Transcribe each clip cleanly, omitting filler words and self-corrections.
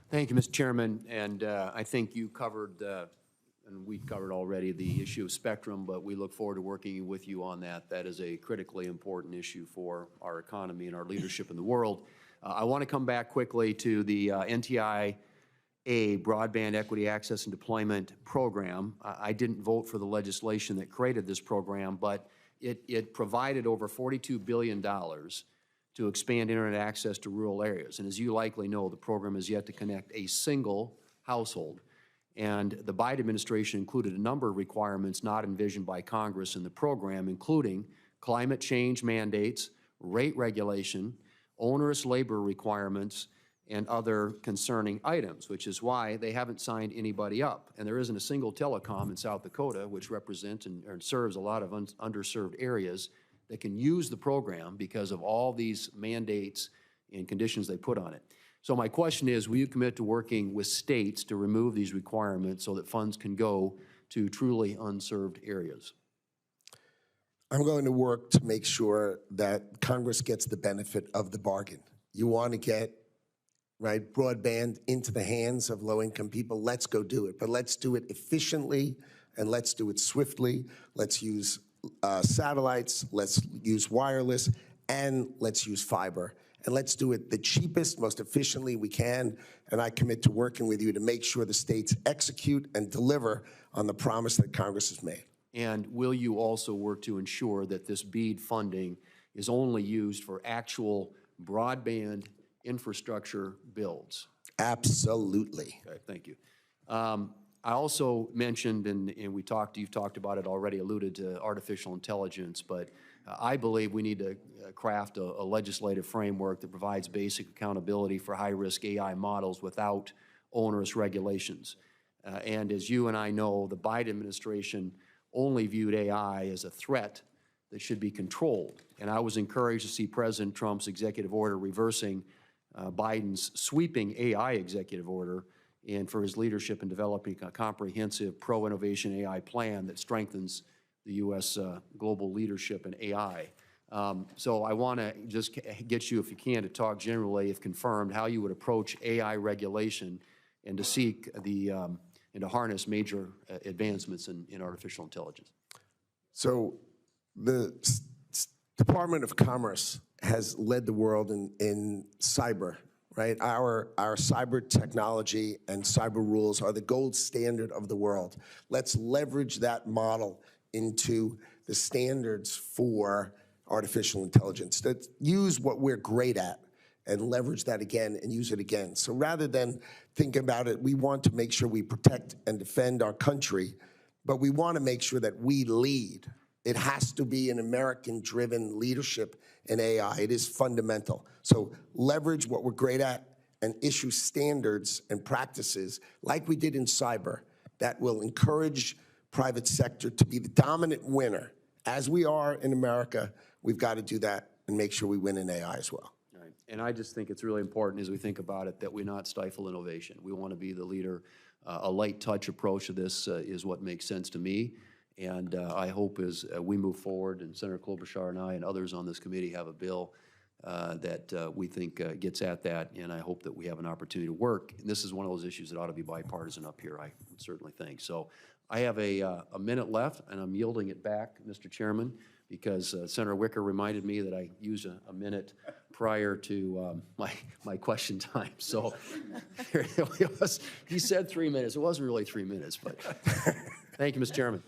Thank you, Mr. Chairman. And I think you covered, and we've covered already, the issue of spectrum, but we look forward to working with you on that. That is a critically important issue for our economy and our leadership in the world. I want to come back quickly to the NTIA Broadband Equity Access and Deployment Program. I didn't vote for the legislation that created this program, but it provided over $42 billion to expand internet access to rural areas. And as you likely know, the program is yet to connect a single household. And the Biden administration included a number of requirements not envisioned by Congress in the program, including climate change mandates, rate regulation, onerous labor requirements, and other concerning items, which is why they haven't signed anybody up. And there isn't a single telecom in South Dakota, which represents and serves a lot of underserved areas, that can use the program because of all these mandates and conditions they put on it. So my question is, will you commit to working with states to remove these requirements so that funds can go to truly unserved areas? I'm going to work to make sure that Congress gets the benefit of the bargain. You want to get broadband into the hands of low-income people, let's go do it. But let's do it efficiently and let's do it swiftly. Let's use satellites, let's use wireless, and let's use fiber. And let's do it the cheapest, most efficiently we can. And I commit to working with you to make sure the states execute and deliver on the promise that Congress has made. And will you also work to ensure that this BEAD funding is only used for actual broadband infrastructure builds? Absolutely. Okay, thank you. I also mentioned, and you've talked about it already, alluded to artificial intelligence, but I believe we need to craft a legislative framework that provides basic accountability for high-risk AI models without onerous regulations. And as you and I know, the Biden administration only viewed AI as a threat that should be controlled. And I was encouraged to see President Trump's executive order reversing Biden's sweeping AI executive order, and for his leadership in developing a comprehensive pro-innovation AI plan that strengthens the U.S. Global leadership in AI. So I want to just get you, if you can, to talk generally, if confirmed, how you would approach AI regulation and to seek the and to harness major advancements in artificial intelligence. So the Department of Commerce has led the world in cyber. Right? Our cyber technology and cyber rules are the gold standard of the world. Let's leverage that model into the standards for artificial intelligence. Let's use what we're great at and leverage that again and use it again. So rather than think about it, we want to make sure we protect and defend our country, but we want to make sure that we lead. It has to be an American-driven leadership in AI. It is fundamental. So leverage what we're great at and issue standards and practices like we did in cyber that will encourage private sector to be the dominant winner. As we are in America, we've got to do that and make sure we win in AI as well. Right. And I just think it's really important as we think about it that we not stifle innovation. We want to be the leader. A light touch approach to this is what makes sense to me. And I hope as we move forward, and Senator Klobuchar and I and others on this committee have a bill that we think gets at that, and I hope that we have an opportunity to work. And this is one of those issues that ought to be bipartisan up here, I certainly think. So I have a minute left, and I'm yielding it back, Mr. Chairman, because Senator Wicker reminded me that I used a minute prior to my question time. So here it was. He said 3 minutes. It wasn't really 3 minutes, but thank you, Mr. Chairman.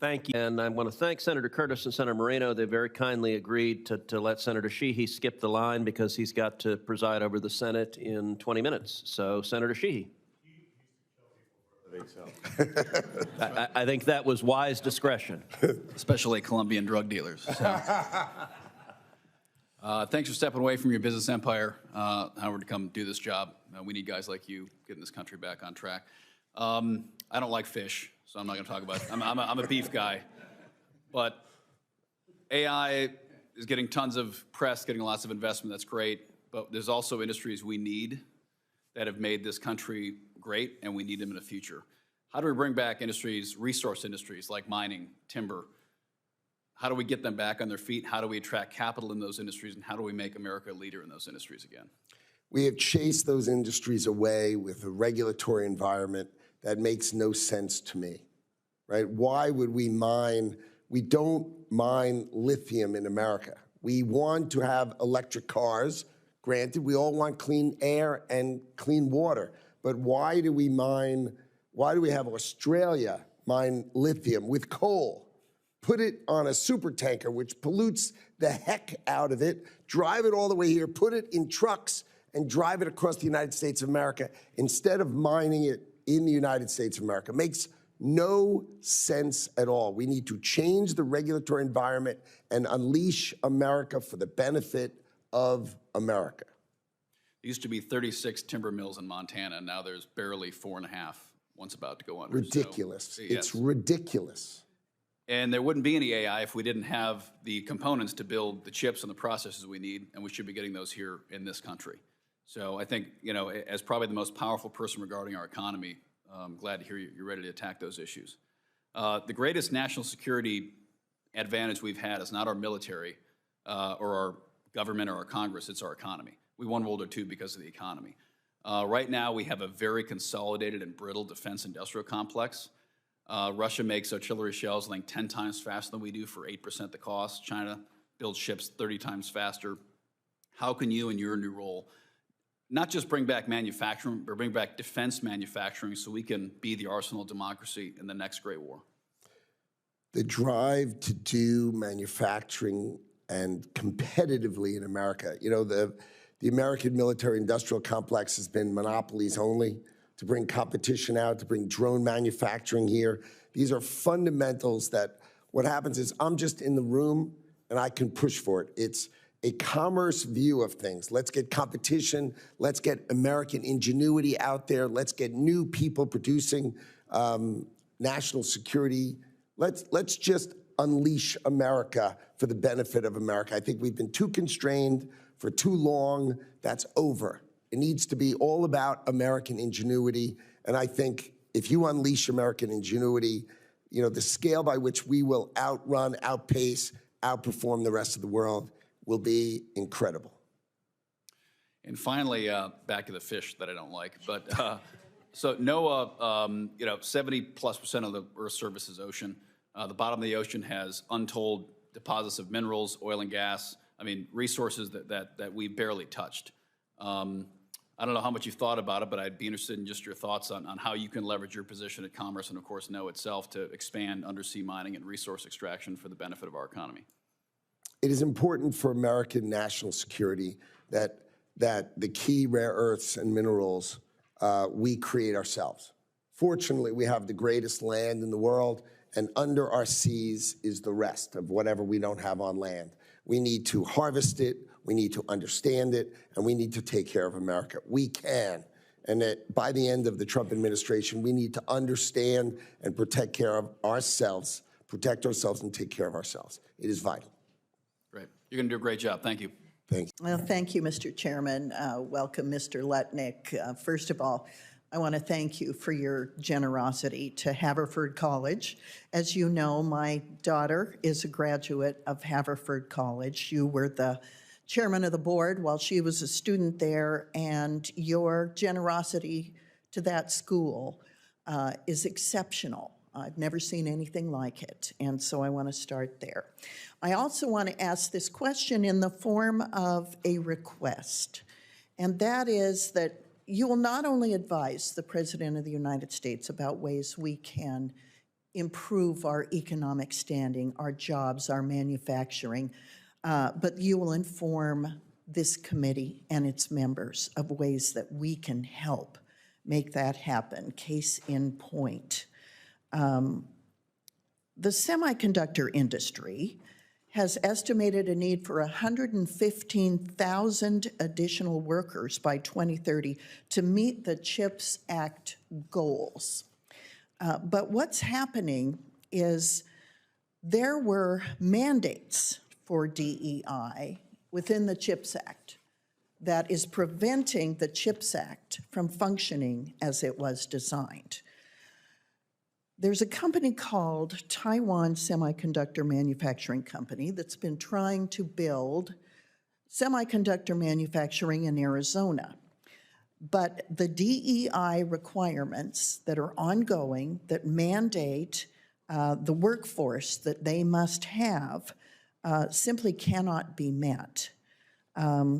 Thank you. And I want to thank Senator Curtis and Senator Moreno. They very kindly agreed to let Senator Sheehy skip the line because he's got to preside over the Senate in 20 minutes. So, Senator Sheehy. I think that was wise discretion. Especially Colombian drug dealers. So. Thanks for stepping away from your business empire, Howard, to come do this job. We need guys like you getting this country back on track. I don't like fish, so I'm not going to talk about it. I'm a beef guy. But AI is getting tons of press, getting lots of investment. That's great. But there's also industries we need that have made this country great, and we need them in the future. How do we bring back industries, resource industries like mining, timber? How do we get them back on their feet? How do we attract capital in those industries? And how do we make America a leader in those industries again? We have chased those industries away with a regulatory environment that makes no sense to me, right? Why would we mine? We don't mine lithium in America. We want to have electric cars. Granted, we all want clean air and clean water. But why do we have Australia mine lithium with coal, put it on a super tanker, which pollutes the heck out of it, drive it all the way here, put it in trucks, and drive it across the United States of America instead of mining it in the United States of America? Makes no sense at all. We need to change the regulatory environment and unleash America for the benefit of America. There used to be 36 timber mills in Montana, and now there's barely 4.5. One's about to go under. Ridiculous. So, It's yes. ridiculous. And there wouldn't be any AI if we didn't have the components to build the chips and the processors we need, and we should be getting those here in this country. So I think, you know, as probably the most powerful person regarding our economy, I'm glad to hear you're ready to attack those issues. The greatest national security advantage we've had is not our military or our government or our Congress, it's our economy. We won World War II because of the economy. Right now, we have a very consolidated and brittle defense industrial complex. Russia makes artillery shells, I think, 10 times faster than we do for 8% the cost. China builds ships 30 times faster. How can you, in your new role, not just bring back manufacturing, but bring back defense manufacturing so we can be the arsenal of democracy in the next great war? The drive to do manufacturing and competitively in America. You know, the American military-industrial complex has been monopolies only, to bring competition out, to bring drone manufacturing here. These are fundamentals that what happens is I'm just in the room and I can push for it. It's a commerce view of things. Let's get competition. Let's get American ingenuity out there. Let's get new people producing national security. Let's just unleash America for the benefit of America. I think we've been too constrained for too long. That's over. It needs to be all about American ingenuity. And I think if you unleash American ingenuity, you know, the scale by which we will outrun, outpace, outperform the rest of the world will be incredible. And finally, back to the fish that I don't like. But so NOAA, you know, 70+% of the Earth's surface is ocean. The bottom of the ocean has untold deposits of minerals, oil and gas. I mean, resources that we barely touched. I don't know how much you've thought about it, but I'd be interested in just your thoughts on how you can leverage your position at Commerce and, of course, NOAA itself to expand undersea mining and resource extraction for the benefit of our economy. It is important for American national security that the key rare earths and minerals we create ourselves. Fortunately, we have the greatest land in the world, and under our seas is the rest of whatever we don't have on land. We need to harvest it, we need to understand it, and we need to take care of America. We can. And that by the end of the Trump administration, we need to understand and protect ourselves and take care of ourselves. It is vital. Great. You're going to do a great job. Thank you. Thank you. Well, thank you, Mr. Chairman. Welcome, Mr. Lutnick. First of all, I want to thank you for your generosity to Haverford College. As you know, my daughter is a graduate of Haverford College. You were the chairman of the board while she was a student there, and your generosity to that school is exceptional. I've never seen anything like it, and so I want to start there. I also want to ask this question in the form of a request, and that is that you will not only advise the President of the United States about ways we can improve our economic standing, our jobs, our manufacturing, but you will inform this committee and its members of ways that we can help make that happen. Case in point. The semiconductor industry has estimated a need for 115,000 additional workers by 2030 to meet the CHIPS Act goals. But what's happening is there were mandates for DEI within the CHIPS Act that is preventing the CHIPS Act from functioning as it was designed. There's a company called Taiwan Semiconductor Manufacturing Company that's been trying to build semiconductor manufacturing in Arizona. But the DEI requirements that are ongoing, that mandate the workforce that they must have, simply cannot be met.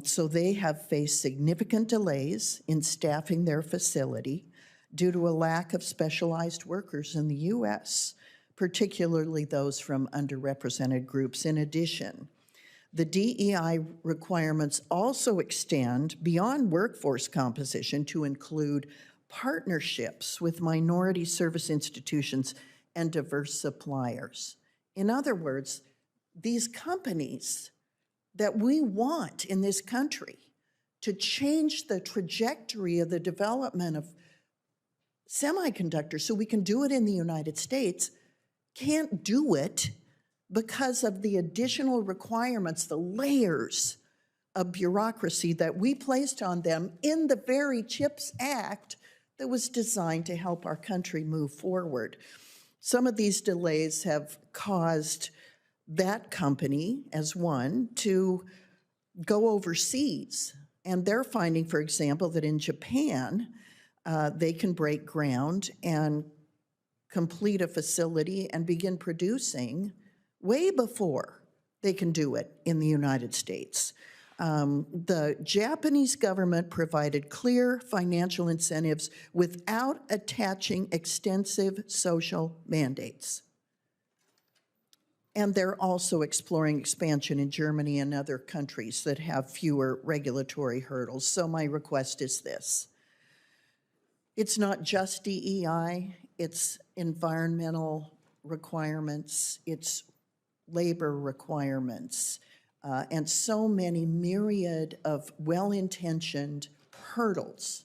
So they have faced significant delays in staffing their facility due to a lack of specialized workers in the U.S., particularly those from underrepresented groups. In addition, the DEI requirements also extend beyond workforce composition to include partnerships with minority service institutions and diverse suppliers. In other words, these companies that we want in this country to change the trajectory of the development of semiconductors so we can do it in the United States can't do it because of the additional requirements, the layers of bureaucracy that we placed on them in the very CHIPS Act that was designed to help our country move forward. Some of these delays have caused that company, as one, to go overseas. And they're finding, for example, that in Japan, they can break ground and complete a facility and begin producing way before they can do it in the United States. The Japanese government provided clear financial incentives without attaching extensive social mandates. And they're also exploring expansion in Germany and other countries that have fewer regulatory hurdles. So my request is this. It's not just DEI, it's environmental requirements, it's labor requirements, and so many myriad of well-intentioned hurdles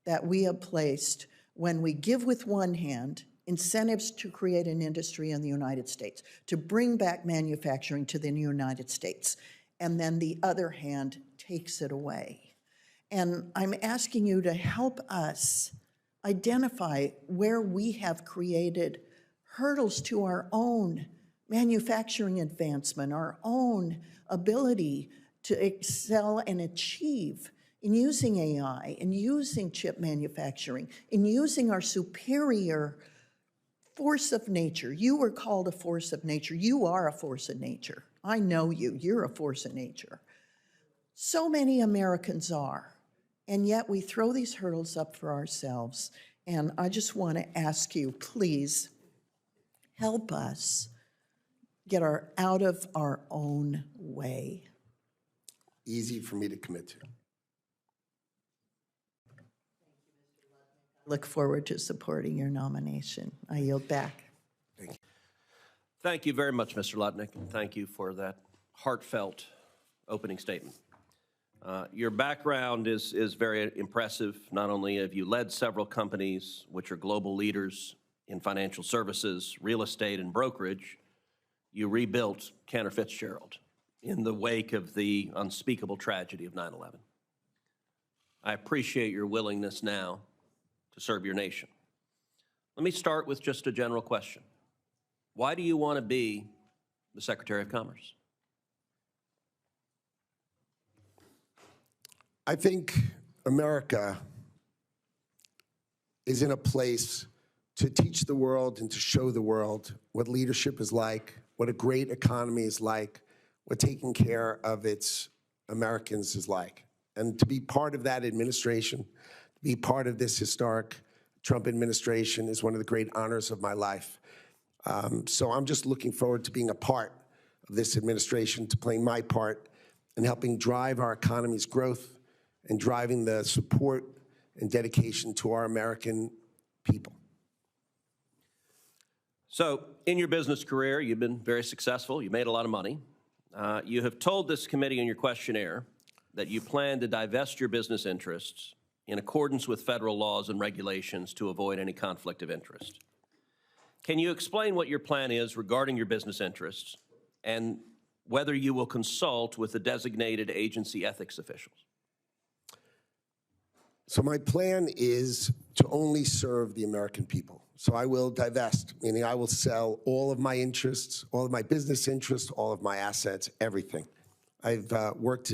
that we have placed when we give with one hand incentives to create an industry in the United States, to bring back manufacturing to the United States, and then the other hand takes it away. And I'm asking you to help us identify where we have created hurdles to our own manufacturing advancement, our own ability to excel and achieve in using AI, in using chip manufacturing, in using our superior force of nature. You were called a force of nature. You are a force of nature. I know you. You're a force of nature. So many Americans are. And yet we throw these hurdles up for ourselves. And I just want to ask you, please help us get out of our own way. Easy for me to commit to. Look forward to supporting your nomination. I yield back. Thank you. Thank you very much, Mr. Lutnick, and thank you for that heartfelt opening statement. Your background is very impressive. Not only have you led several companies which are global leaders in financial services, real estate, and brokerage, you rebuilt Cantor Fitzgerald in the wake of the unspeakable tragedy of 9/11. I appreciate your willingness now to serve your nation. Let me start with just a general question. Why do you want to be the Secretary of Commerce? I think America is in a place to teach the world and to show the world what leadership is like, what a great economy is like, what taking care of its Americans is like. And to be part of that administration, to be part of this historic Trump administration is one of the great honors of my life. So I'm just looking forward to being a part of this administration, to playing my part in helping drive our economy's growth and driving the support and dedication to our American people. So in your business career, you've been very successful. You made a lot of money. You have told this committee in your questionnaire that you plan to divest your business interests in accordance with federal laws and regulations to avoid any conflict of interest. Can you explain what your plan is regarding your business interests and whether you will consult with the designated agency ethics officials? So my plan is to only serve the American people. So I will divest, meaning I will sell all of my interests, all of my business interests, all of my assets, everything. I've worked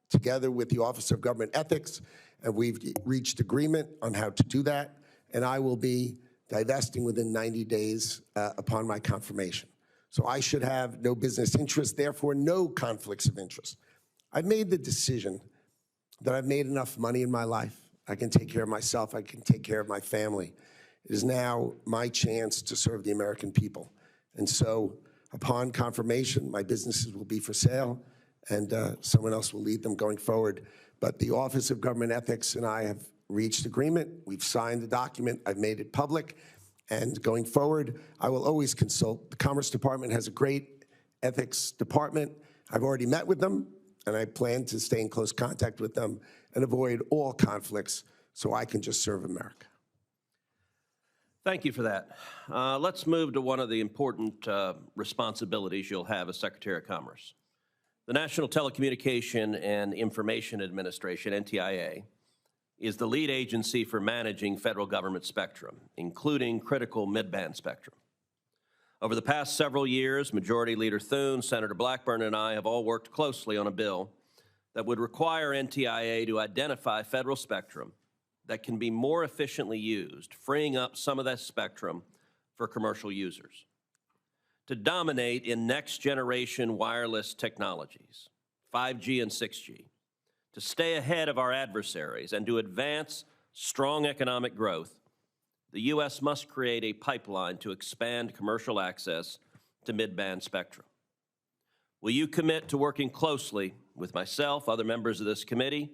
together with the Office of Government Ethics and we've reached agreement on how to do that, and I will be divesting within 90 days upon my confirmation. So I should have no business interest, therefore no conflicts of interest. I've made the decision that I've made enough money in my life. I can take care of myself. I can take care of my family. It is now my chance to serve the American people. And so upon confirmation, my businesses will be for sale, and someone else will lead them going forward. But the Office of Government Ethics and I have reached agreement. We've signed the document. I've made it public. And going forward, I will always consult. The Commerce Department has a great ethics department. I've already met with them, and I plan to stay in close contact with them and avoid all conflicts so I can just serve America. Thank you for that. Let's move to one of the important responsibilities you'll have as Secretary of Commerce. The National Telecommunication and Information Administration, NTIA, is the lead agency for managing federal government spectrum, including critical mid-band spectrum. Over the past several years, Majority Leader Thune, Senator Blackburn, and I have all worked closely on a bill that would require NTIA to identify federal spectrum that can be more efficiently used, freeing up some of that spectrum for commercial users. To dominate in next-generation wireless technologies, 5G and 6G, to stay ahead of our adversaries and to advance strong economic growth, the U.S. must create a pipeline to expand commercial access to mid-band spectrum. Will you commit to working closely with myself, other members of this committee,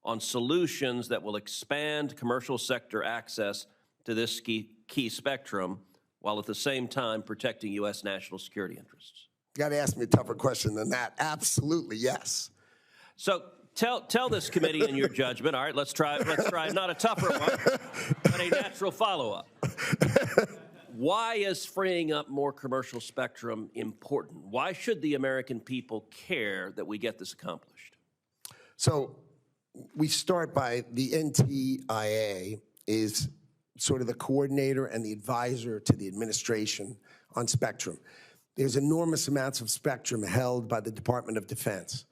on solutions that will expand commercial sector access to this key spectrum while at the same time protecting U.S. national security interests? You got to ask me a tougher question than that. Absolutely, yes. So tell this committee in your judgment. All right, let's try not a tougher one, but a natural follow-up. Why is freeing up more commercial spectrum important? Why should the American people care that we get this accomplished? So we start by the NTIA is sort of the coordinator and the advisor to the administration on spectrum. There's enormous amounts of spectrum held by the Department of Defense,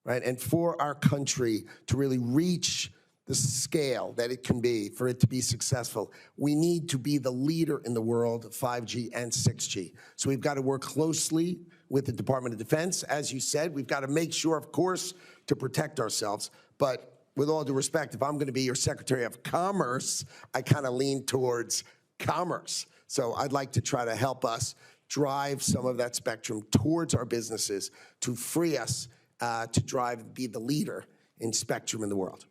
right? And for our country to really reach the scale that it can be, for it to be successful, we need to be the leader in the world of 5G and 6G. So we've got to work closely with the Department of Defense. As you said, we've got to make sure, of course, to protect ourselves. But with all due respect, if I'm going to be your Secretary of Commerce, I kind of lean towards commerce. So I'd like to try to help us drive some of that spectrum towards our businesses to free us to be the leader in spectrum in the world.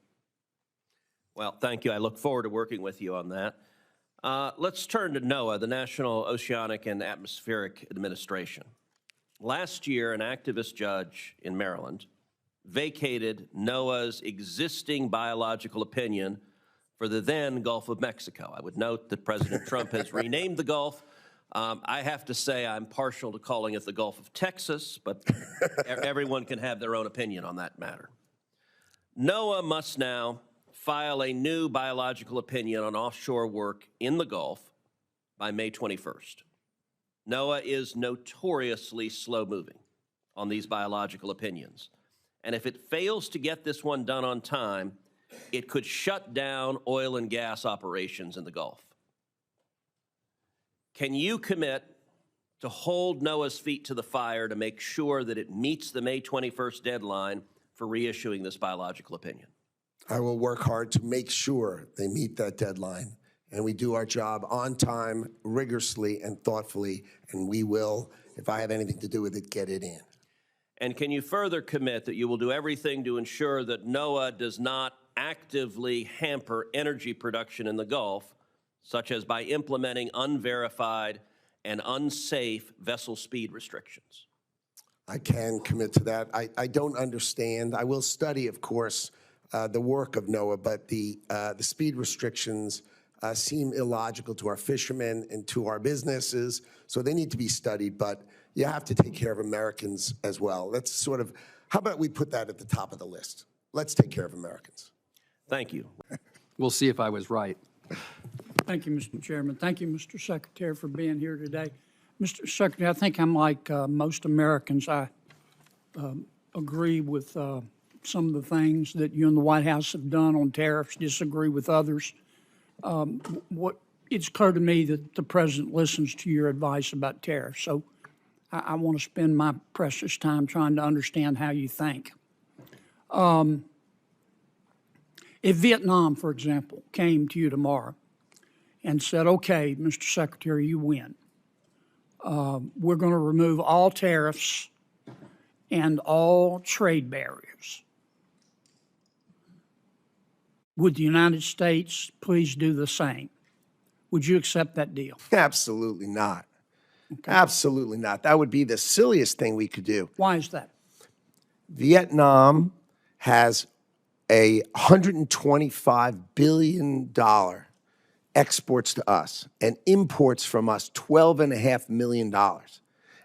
Well, thank you. I look forward to working with you on that. Let's turn to NOAA, the National Oceanic and Atmospheric Administration. Last year, an activist judge in Maryland vacated NOAA's existing biological opinion for the then Gulf of Mexico. I would note that President Trump has renamed the Gulf. I have to say I'm partial to calling it the Gulf of Texas, but everyone can have their own opinion on that matter. NOAA must now file a new biological opinion on offshore work in the Gulf by May 21st. NOAA is notoriously slow-moving on these biological opinions. And if it fails to get this one done on time, it could shut down oil and gas operations in the Gulf. Can you commit to hold NOAA's feet to the fire to make sure that it meets the May 21st deadline for reissuing this biological opinion? I will work hard to make sure they meet that deadline, and we do our job on time, rigorously, and thoughtfully, and we will, if I have anything to do with it, get it in. And can you further commit that you will do everything to ensure that NOAA does not actively hamper energy production in the Gulf, such as by implementing unverified and unsafe vessel speed restrictions? I can commit to that. I don't understand. I will study, of course, the work of NOAA, but the speed restrictions seem illogical to our fishermen and to our businesses, so they need to be studied, but you have to take care of Americans as well. That's sort of, how about we put that at the top of the list? Let's take care of Americans. Thank you. We'll see if I was right. Thank you, Mr. Chairman. Thank you, Mr. Secretary, for being here today. Mr. Secretary, I think I'm like most Americans. I agree with some of the things that you and the White House have done on tariffs, disagree with others. It's clear to me that the president listens to your advice about tariffs. So I want to spend my precious time trying to understand how you think. If Vietnam, for example, came to you tomorrow and said, okay, Mr. Secretary, you win. We're going to remove all tariffs and all trade barriers. Would the United States please do the same? Would you accept that deal? Absolutely not. Okay. Absolutely not. That would be the silliest thing we could do. Why is that? Vietnam has a $125 billion exports to us and imports from us $12.5 million. And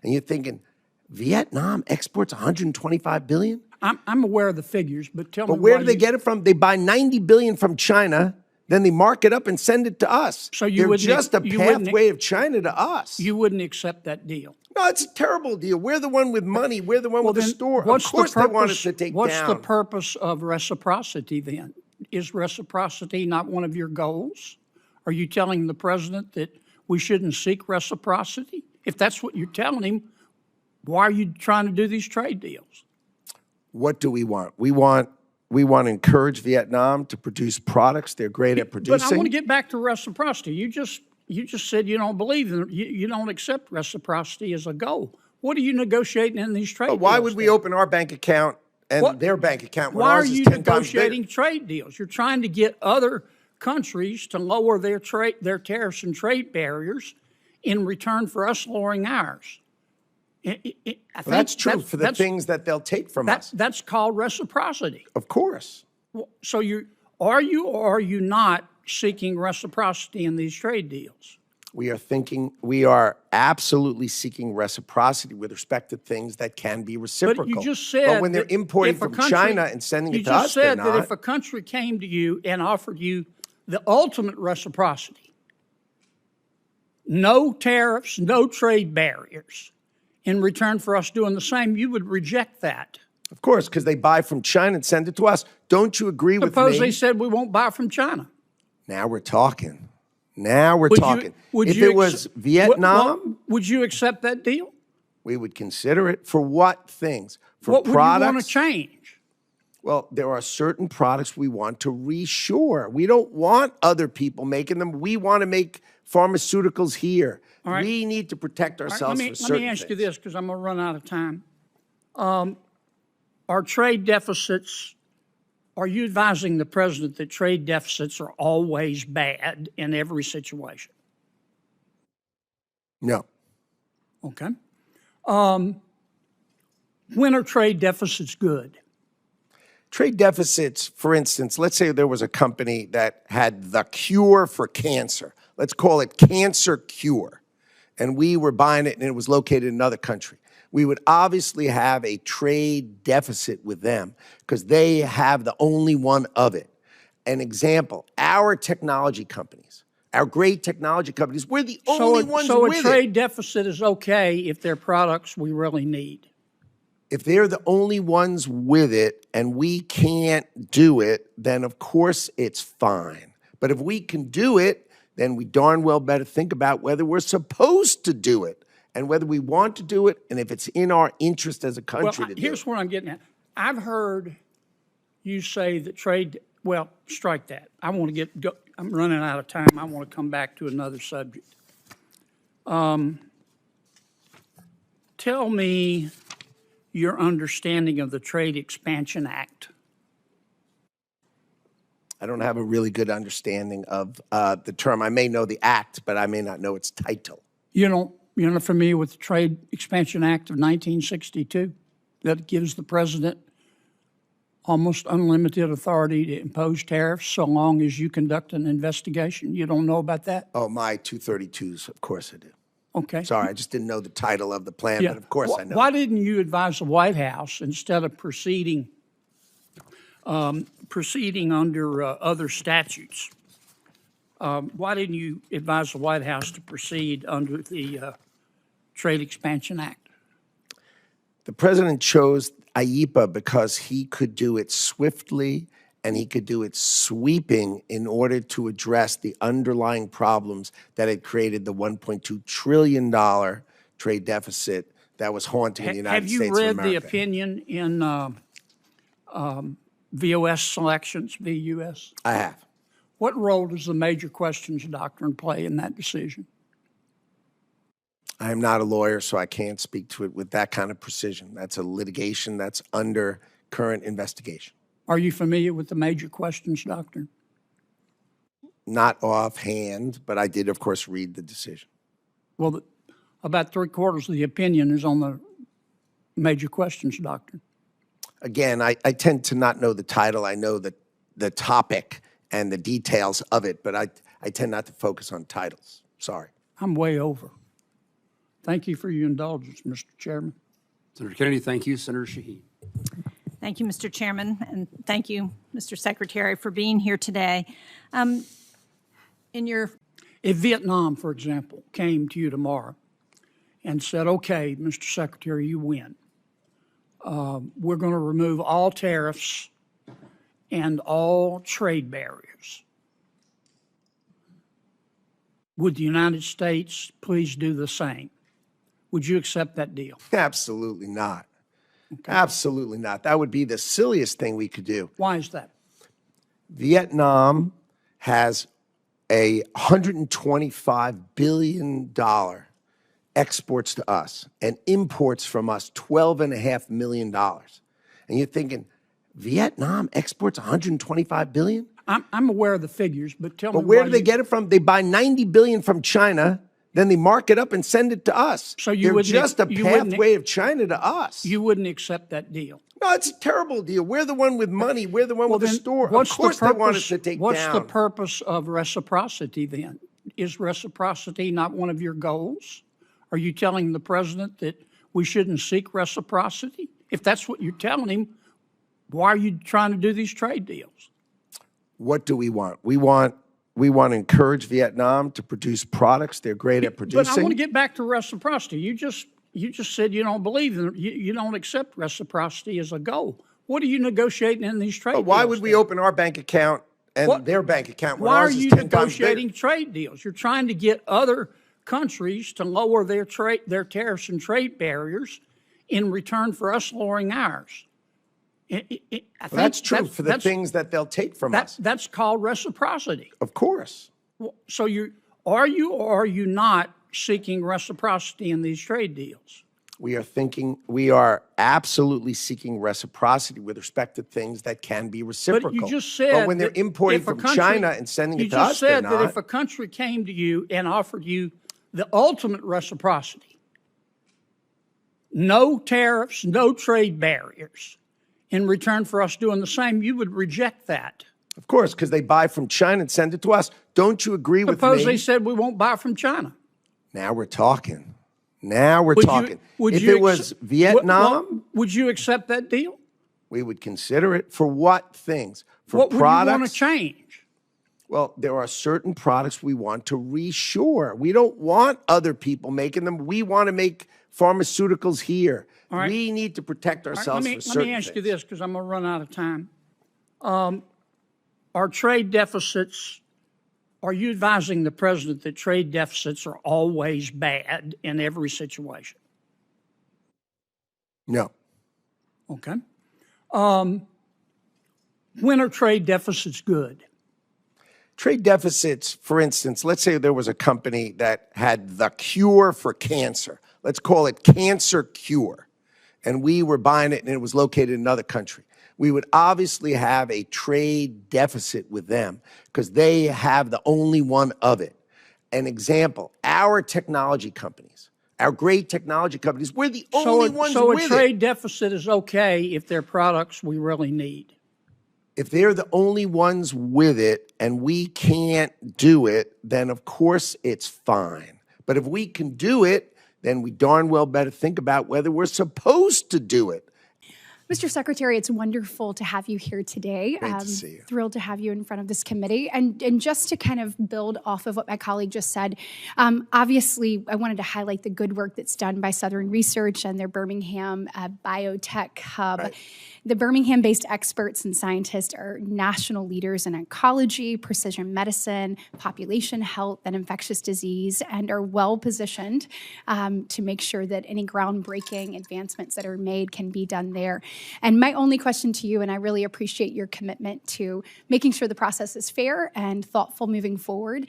you're thinking, Vietnam exports $125 billion? I'm aware of the figures, but tell me. But where do they get it from? They buy $90 billion from China, then they mark it up and send it to us. So you They're just a pathway of China to us. You wouldn't accept that deal? No, it's a terrible deal. We're the one with money. We're the one with the store. Of course they want us to take down. What's the purpose of reciprocity then? Is reciprocity not one of your goals? Are you telling the president that we shouldn't seek reciprocity? If that's what you're telling him, why are you trying to do these trade deals? What do we want? We want to encourage Vietnam to produce products they're great at producing. But I want to get back to reciprocity. You just said you don't believe in you don't accept reciprocity as a goal. What are you negotiating in these trade deals? Why would we open our bank account and their bank account when ours is 10 times bigger? Why are you negotiating trade deals? You're trying to get other countries to lower their tariffs and trade barriers in return for us lowering ours. That's true for the things that they'll take from us. That's called reciprocity. Of course. So are you or are you not seeking reciprocity in these trade deals? We are absolutely seeking reciprocity with respect to things that can be reciprocal. But you just said, but when they're importing from China and sending it to us, they're not. You just said that if a country came to you and offered you the ultimate reciprocity, no tariffs, no trade barriers, in return for us doing the same, you would reject that. Of course, because they buy from China and send it to us. Don't you agree with me? Suppose they said we won't buy from China. Now we're talking. If it was Vietnam, would you accept that deal? We would consider it. For what things? For what products? Would you want to change? Well, there are certain products we want to reshore. We don't want other people making them. We want to make pharmaceuticals here. Right. We need to protect ourselves for certain things. Let me ask you this, because I'm going to run out of time. Are trade deficits, are you advising the president that trade deficits are always bad in every situation? No. Okay. When are trade deficits good? Trade deficits, for instance, let's say there was a company that had the cure for cancer. Let's call it Cancer Cure. And we were buying it and it was located in another country. We would obviously have a trade deficit with them because they have the only one of it. An example, our technology companies, our great technology companies, we're the only ones with it. So a trade deficit is okay if they're products we really need. If they're the only ones with it and we can't do it, then of course it's fine. But if we can do it, then we darn well better think about whether we're supposed to do it and whether we want to do it and if it's in our interest as a country to do it. Here's what I'm getting at. I've heard you say that trade, well, strike that. I'm running out of time. I want to come back to another subject. Tell me your understanding of the Trade Expansion Act. I don't have a really good understanding of the term. I may know the act, but I may not know its title. You're not familiar with the Trade Expansion Act of 1962 that gives the president almost unlimited authority to impose tariffs so long as you conduct an investigation? You don't know about that? Oh, my 232s, of course I do. Okay. Sorry, I just didn't know the title of the plan, but of course I know. Why didn't you advise the White House instead of proceeding under other statutes? Why didn't you advise the White House to proceed under the Trade Expansion Act? The president chose IEEPA because he could do it swiftly and he could do it sweeping in order to address the underlying problems that had created the $1.2 trillion trade deficit that was haunting the United States of America. Have you read the opinion in VOS selections, VUS? I have. What role does the major questions doctrine play in that decision? I am not a lawyer, so I can't speak to it with that kind of precision. That's a litigation that's under current investigation. Are you familiar with the major questions doctrine? Not offhand, but I did, of course, read the decision. Well, about 3/4 of the opinion is on the major questions doctrine. Again, I tend to not know the title. I know the topic and the details of it, but I tend not to focus on titles. Sorry. I'm way over. Thank you for your indulgence, Mr. Chairman. Senator Kennedy, thank you. Senator Shaheen. Thank you, Mr. Chairman, and thank you, Mr. Secretary, for being here today. If Vietnam, for example, came to you tomorrow and said, okay, Mr. Secretary, you win. We're going to remove all tariffs and all trade barriers. Would the United States please do the same? Would you accept that deal? Absolutely not. Okay. Absolutely not. That would be the silliest thing we could do. Why is that? Vietnam has a $125 billion exports to us and imports from us $12.5 million. And you're thinking, Vietnam exports $125 billion? I'm aware of the figures, but tell me where do they get it from? They buy $90 billion from China, then they mark it up and send it to us. So you They're just a pathway of China to us. You wouldn't accept that deal? No, it's a terrible deal. We're the one with money. We're the one with the store. Of course they want us to take down. What's the purpose of reciprocity then? Is reciprocity not one of your goals? Are you telling the president that we shouldn't seek reciprocity? If that's what you're telling him, why are you trying to do these trade deals? What do we want? We want to encourage Vietnam to produce products they're great at producing. But I want to get back to reciprocity. You just said you don't believe in it. You don't accept reciprocity as a goal. What are you negotiating in these trade deals? Why would we open our bank account and their bank account when why ours are is you 10 times negotiating bigger? trade deals? You're trying to get other countries to lower their tariffs and trade barriers in return for us lowering ours. That's true for the things that they'll take from us. That's called reciprocity. Of course. So are you or are you not seeking reciprocity in these trade deals? We are absolutely seeking reciprocity with respect to things that can be reciprocal. But you just said but when they're importing from China and sending it to us, they're not. You just said that if a country came to you and offered you the ultimate reciprocity, no tariffs, no trade barriers, in return for us doing the same, you would reject that. Of course, because they buy from China and send it to us. Don't you agree with me? Suppose they said we won't buy from China. Now we're talking. Now we're talking. If it was Vietnam, would you accept that deal? We would consider it. For what things? For what products? Would you want to change? Well, there are certain products we want to reshore. We don't want other people making them. We want to make pharmaceuticals here. Right. We need to protect ourselves for certain things. Let me ask you this, because I'm going to run out of time. Are trade deficits, are you advising the president that trade deficits are always bad in every situation? No. Okay. When are trade deficits good? Trade deficits, for instance, let's say there was a company that had the cure for cancer. Let's call it Cancer Cure. And we were buying it and it was located in another country. We would obviously have a trade deficit with them because they have the only one of it. An example, our technology companies, our great technology companies, we're the only ones with it. So a trade deficit is okay if they're products we really need. If they're the only ones with it and we can't do it, then of course it's fine. But if we can do it, then we darn well better think about whether we're supposed to do it. Mr. Secretary, it's wonderful to have you here today. Great to see you. Thrilled to have you in front of this committee. And just to kind of build off of what my colleague just said, obviously, I wanted to highlight the good work that's done by Southern Research and their Birmingham Biotech Hub. Right. The Birmingham-based experts and scientists are national leaders in oncology, precision medicine, population health, and infectious disease, and are well-positioned to make sure that any groundbreaking advancements that are made can be done there. And my only question to you, and I really appreciate your commitment to making sure the process is fair and thoughtful moving forward,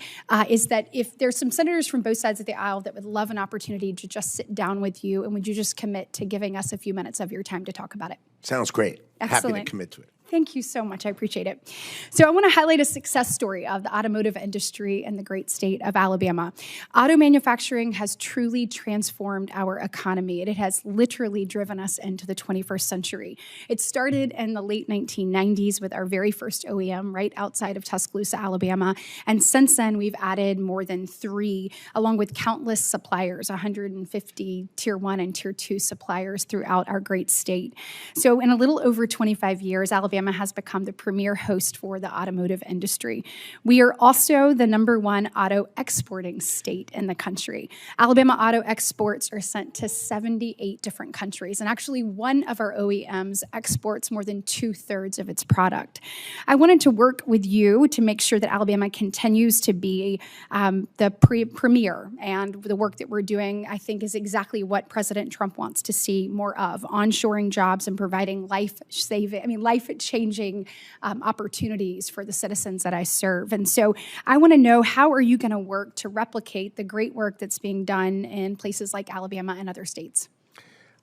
is that if there's some senators from both sides of the aisle that would love an opportunity to just sit down with you, and would you just commit to giving us a few minutes of your time to talk about it? Sounds great. Happy Excellent. to commit to it. Thank you so much. I appreciate it. So I want to highlight a success story of the automotive industry in the great state of Alabama. Auto manufacturing has truly transformed our economy. It has literally driven us into the 21st century. It started in the late 1990s with our very first OEM right outside of Tuscaloosa, Alabama. And since then, we've added more than 3, along with countless suppliers, 150 Tier 1 and Tier 2 suppliers throughout our great state. So in a little over 25 years, Alabama has become the premier host for the automotive industry. We are also the #1 auto exporting state in the country. Alabama auto exports are sent to 78 different countries, and actually one of our OEMs exports more than 2/3 of its product. I wanted to work with you to make sure that Alabama continues to be the premier, and the work that we're doing, I think, is exactly what President Trump wants to see more of, onshoring jobs and providing life-changing opportunities for the citizens that I serve. And so I want to know, how are you going to work to replicate the great work that's being done in places like Alabama and other states?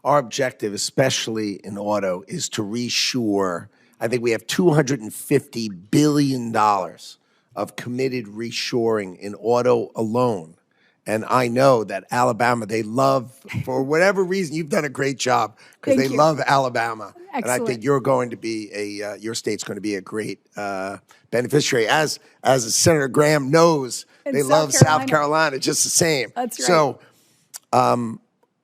Our objective, especially in auto, is to reshore. I think we have $250 billion of committed reshoring in auto alone. And I know that Alabama, they love, for whatever reason, you've done a great job because they love Alabama. Excellent. And I think you're going to be your state's going to be a great beneficiary. As Senator Graham knows, they love South Carolina just the same. That's right. So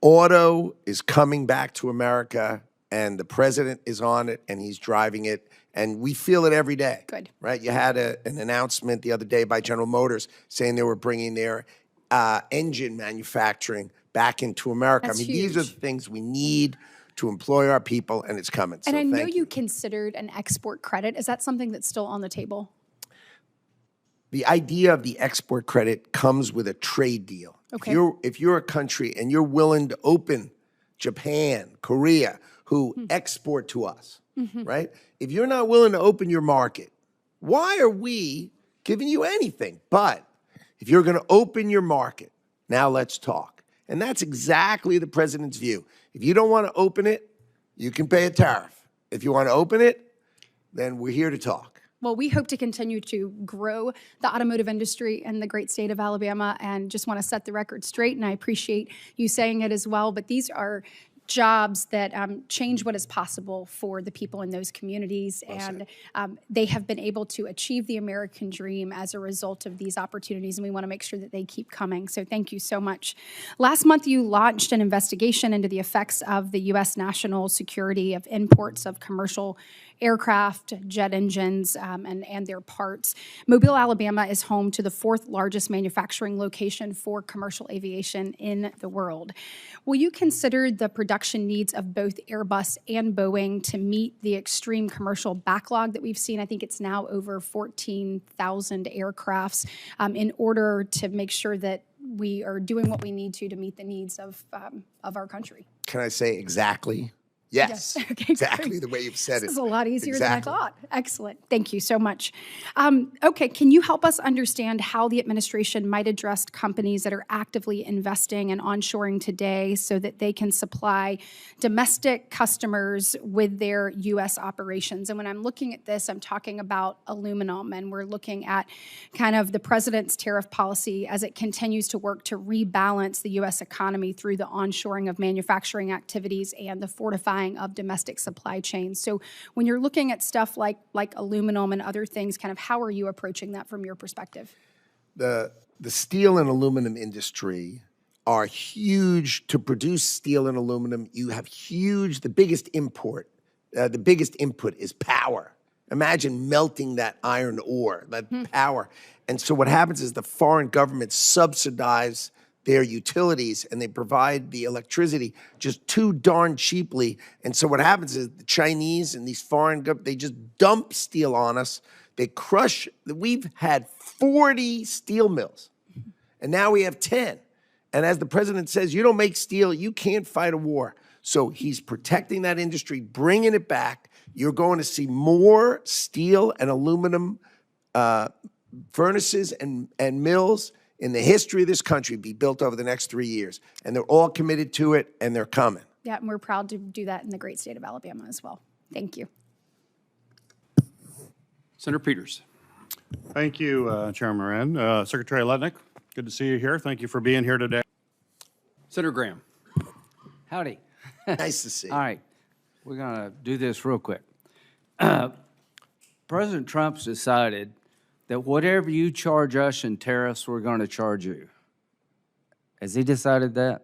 auto is coming back to America, and the president is on it, and he's driving it. And we feel it every day. Good. Right? You had an announcement the other day by General Motors saying they were bringing their engine manufacturing back into America. That's I mean, huge. these are the things we need to employ our people, and it's coming. And so I know thank you considered an export credit. Is that something that's still on the table? The idea of the export credit comes with a trade deal. Okay. If you're a country and you're willing to open Japan, Korea, who export to us, right? If you're not willing to open your market, why are we giving you anything? But if you're going to open your market, now let's talk. And that's exactly the president's view. If you don't want to open it, you can pay a tariff. If you want to open it, then we're here to talk. Well, we hope to continue to grow the automotive industry in the great state of Alabama, and just want to set the record straight, and I appreciate you saying it as well, but these are jobs that change what is possible for the people in those communities, and they have been able to achieve the American dream as a result of these opportunities, and we want to make sure that they keep coming. So thank you so much. Last month, you launched an investigation into the effects of the U.S. national security of imports of commercial aircraft, jet engines, and their parts. Mobile, Alabama is home to the 4th largest manufacturing location for commercial aviation in the world. Will you consider the production needs of both Airbus and Boeing to meet the extreme commercial backlog that we've seen? I think it's now over 14,000 aircrafts, in order to make sure that we are doing what we need to meet the needs of our country. Can I say exactly? Yes, Okay, exactly great. the way you've said it. This is a lot easier Exactly. than I thought. Excellent. Thank you so much. Okay, can you help us understand how the administration might address companies that are actively investing and onshoring today so that they can supply domestic customers with their U.S. operations? And when I'm looking at this, I'm talking about aluminum, and we're looking at kind of the president's tariff policy as it continues to work to rebalance the U.S. economy through the onshoring of manufacturing activities and the fortifying of domestic supply chains. So when you're looking at stuff like aluminum and other things, kind of how are you approaching that from your perspective? The steel and aluminum industry are huge. To produce steel and aluminum, you have the biggest import the biggest input is power. Imagine melting that iron ore, that power. And so what happens is the foreign governments subsidize their utilities and they provide the electricity just too darn cheaply. And so what happens is the Chinese and these foreign governments, they just dump steel on us. They crush. We've had 40 steel mills, and now we have 10. And as the president says, you don't make steel, you can't fight a war. So he's protecting that industry, bringing it back. You're going to see more steel and aluminum furnaces and mills in the history of this country be built over the next 3 years. And they're all committed to it, and they're coming. Yeah, and we're proud to do that in the great state of Alabama as well. Thank you. Senator Peters. Thank you, Chairman Moran. Secretary Lutnick, good to see you here. Thank you for being here today. Senator Graham. Howdy. Nice to see you. All right, we're going to do this real quick. President Trump's decided that whatever you charge us in tariffs, we're going to charge you. Has he decided that?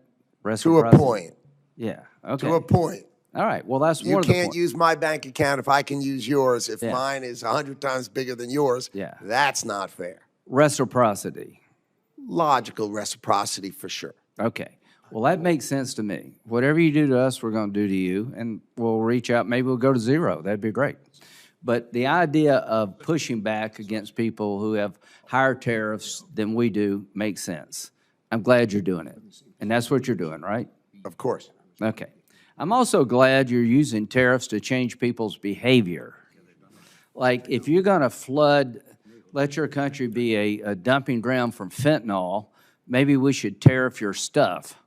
To a point. Yeah, okay. To a point. All right, well, that's You one of the can't points. use my bank account if I can use yours. If Yeah. mine is 100 times bigger than yours, Yeah. that's not fair. Reciprocity. Logical reciprocity for sure. Okay. Well, that makes sense to me. Whatever you do to us, we're going to do to you, and we'll reach out. Maybe we'll go to zero. That'd be great. But the idea of pushing back against people who have higher tariffs than we do makes sense. I'm glad you're doing it. And that's what you're doing, right? Of course. Okay. I'm also glad you're using tariffs to change people's behavior. Like, if you're going to let your country be a dumping ground from fentanyl, maybe we should tariff your stuff.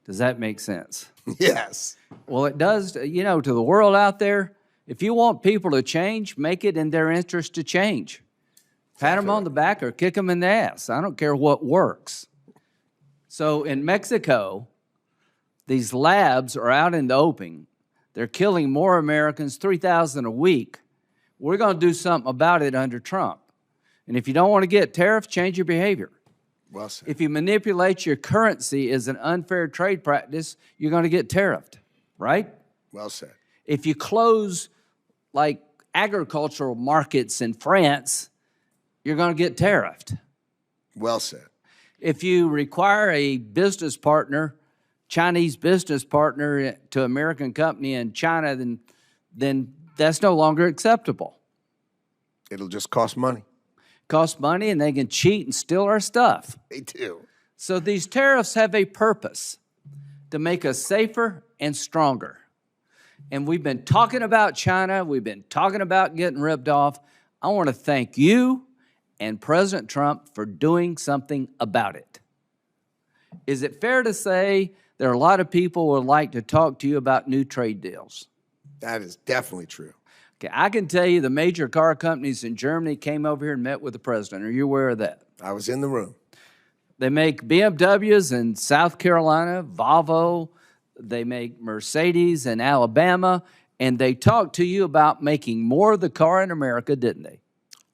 Does that make sense? Yes. Well, it does, to the world out there. If you want people to change, make it in their interest to change. Pat them on the back or kick them in the ass. I don't care what works. So in Mexico, these labs are out in the open. They're killing more Americans, 3,000 a week. We're going to do something about it under Trump. And if you don't want to get tariffs, change your behavior. Well said. If you manipulate your currency as an unfair trade practice, you're going to get tariffed, right? Well said. If you close like agricultural markets in France, you're going to get tariffed. Well said. If you require a business partner, Chinese business partner to American company in China, then that's no longer acceptable. It'll just cost money. Cost money, and they can cheat and steal our stuff. They do. So these tariffs have a purpose to make us safer and stronger. And we've been talking about China. We've been talking about getting ripped off. I want to thank you and President Trump for doing something about it. Is it fair to say there are a lot of people who would like to talk to you about new trade deals? That is definitely true. Okay, I can tell you the major car companies in Germany came over here and met with the president. Are you aware of that? I was in the room. They make BMWs in South Carolina, Volvo. They make Mercedes in Alabama. And they talked to you about making more of the car in America, didn't they?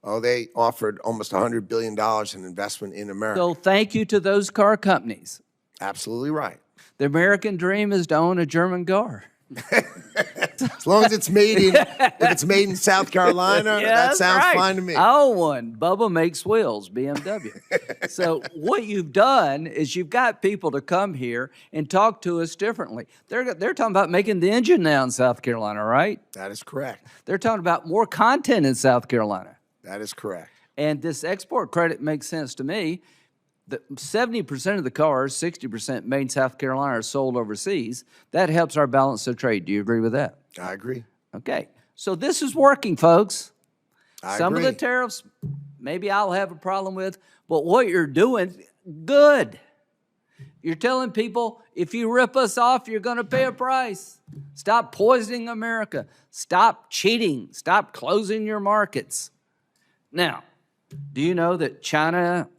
Oh, they offered almost $100 billion in investment in America. So thank you to those car companies. Absolutely right. The American dream is to own a German car. As long as it's made in South Carolina, that sounds fine to me. I own one. Bubba makes wheels, BMW. So what you've done is you've got people to come here and talk to us differently. They're talking about making the engine now in South Carolina, right? That is correct. They're talking about more content in South Carolina. That is correct. And this export credit makes sense to me. 70% of the cars, 60% made in South Carolina, are sold overseas. That helps our balance of trade. Do you agree with that? I agree. Okay. So this is working, folks. Some agree. of the tariffs, maybe I'll have a problem with, but what you're doing, good. You're telling people, if you rip us off, you're going to pay a price. Stop poisoning America. Stop cheating. Stop closing your markets. Now, do you know that China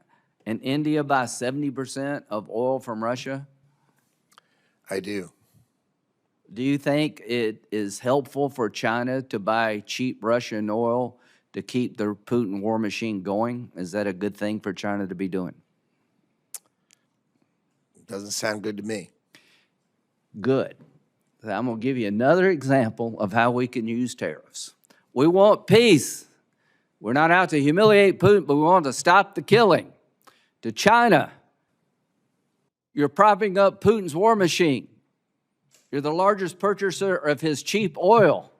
and India buy 70% of oil from Russia? I do. Do you think it is helpful for China to buy cheap Russian oil to keep the Putin war machine going? Is that a good thing for China to be doing? Doesn't sound good to me. Good. I'm going to give you another example of how we can use tariffs. We want peace. We're not out to humiliate Putin, but we want to stop the killing. To China, you're propping up Putin's war machine. You're the largest purchaser of his cheap oil.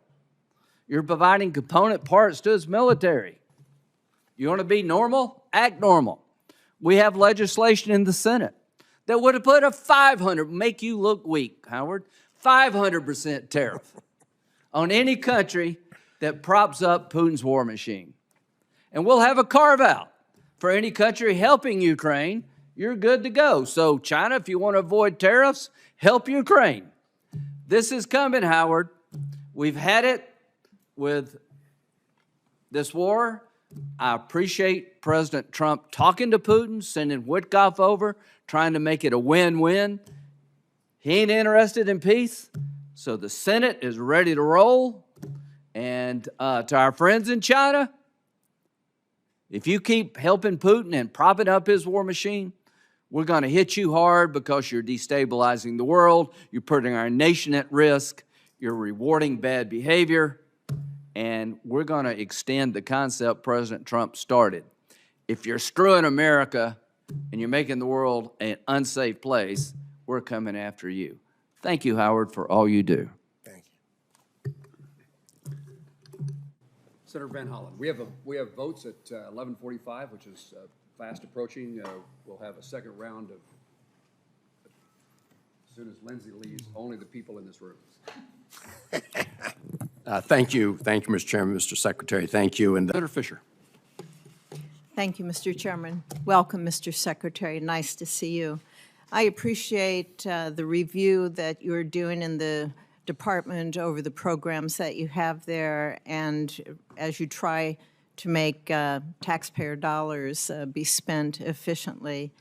You're providing component parts to his military. You want to be normal? Act normal. We have legislation in the Senate that would have put a make you look weak, Howard, 500% tariff on any country that props up Putin's war machine. And we'll have a carve-out for any country helping Ukraine. You're good to go. So China, if you want to avoid tariffs, help Ukraine. This is coming, Howard. We've had it with this war. I appreciate President Trump talking to Putin, sending Witkoff over, trying to make it a win-win. He ain't interested in peace, so the Senate is ready to roll. And to our friends in China, if you keep helping Putin and propping up his war machine, we're going to hit you hard because you're destabilizing the world, you're putting our nation at risk, you're rewarding bad behavior, and we're going to extend the concept President Trump started. If you're screwing America and you're making the world an unsafe place, we're coming after you. Thank you, Howard, for all you do. Thank you. Senator Van Hollen, we have votes at 11:45, which is fast approaching. We'll have a second round of, as soon as Lindsay leaves, only the people in this room. Thank you, Mr. Chairman, Mr. Secretary. Thank you. And Senator Fisher. Thank you, Mr. Chairman. Welcome, Mr. Secretary. Nice to see you. I appreciate the review that you're doing in the department over the programs that you have there, and as you try to make taxpayer dollars be spent efficiently.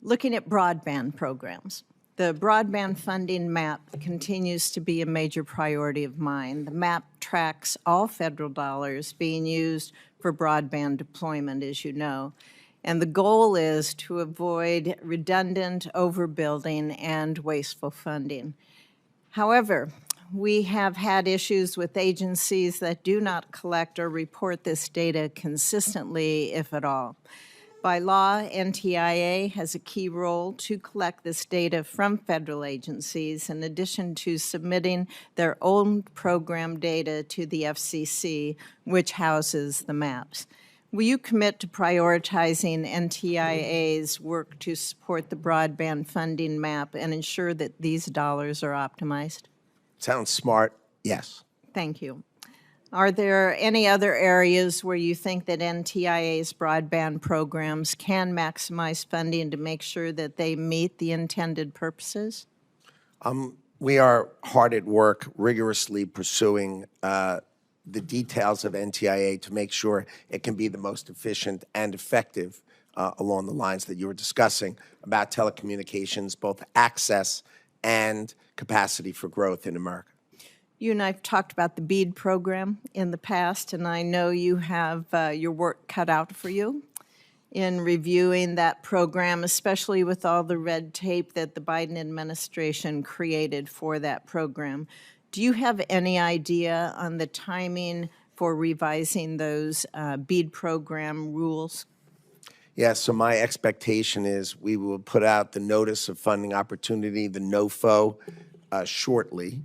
Looking at broadband programs, the broadband funding map continues to be a major priority of mine. The map tracks all federal dollars being used for broadband deployment, as you know. And the goal is to avoid redundant overbuilding and wasteful funding. However, we have had issues with agencies that do not collect or report this data consistently, if at all. By law, NTIA has a key role to collect this data from federal agencies in addition to submitting their own program data to the FCC, which houses the maps. Will you commit to prioritizing NTIA's work to support the broadband funding map and ensure that these dollars are optimized? Sounds smart, yes. Thank you. Are there any other areas where you think that NTIA's broadband programs can maximize funding to make sure that they meet the intended purposes? We are hard at work rigorously pursuing the details of NTIA to make sure it can be the most efficient and effective along the lines that you were discussing about telecommunications, both access and capacity for growth in America. You and I have talked about the BEAD program in the past, and I know you have your work cut out for you in reviewing that program, especially with all the red tape that the Biden administration created for that program. Do you have any idea on the timing for revising those BEAD program rules? Yes, so my expectation is we will put out the notice of funding opportunity, the NOFO, shortly.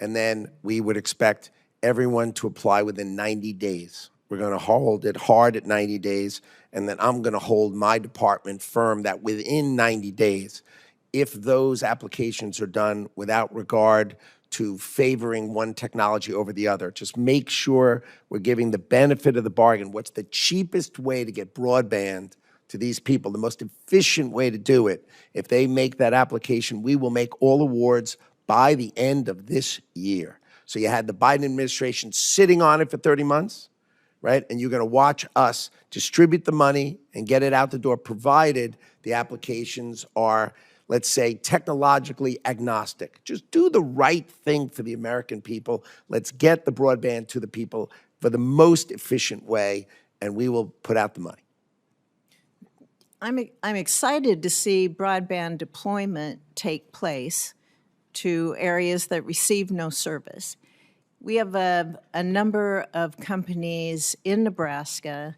And then we would expect everyone to apply within 90 days. We're going to hold it hard at 90 days, and then I'm going to hold my department firm that within 90 days, if those applications are done without regard to favoring one technology over the other, just make sure we're giving the benefit of the bargain. What's the cheapest way to get broadband to these people, the most efficient way to do it? If they make that application, we will make all awards by the end of this year. So you had the Biden administration sitting on it for 30 months, right? And you're going to watch us distribute the money and get it out the door, provided the applications are, let's say, technologically agnostic. Just do the right thing for the American people. Let's get the broadband to the people for the most efficient way, and we will put out the money. I'm excited to see broadband deployment take place to areas that receive no service. We have a number of companies in Nebraska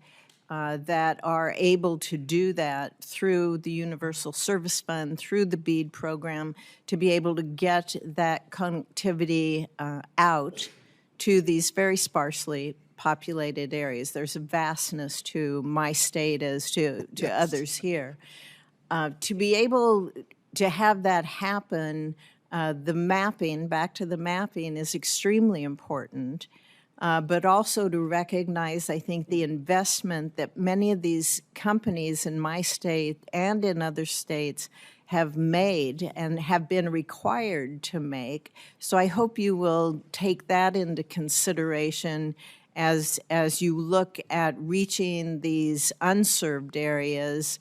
that are able to do that through the Universal Service Fund, through the BEAD program, to be able to get that connectivity out to these very sparsely populated areas. There's a vastness to my state as to others here. To be able to have that happen, the mapping, back to the mapping, is extremely important. But also to recognize, I think, the investment that many of these companies in my state and in other states have made and have been required to make. So I hope you will take that into consideration as you look at reaching these unserved areas,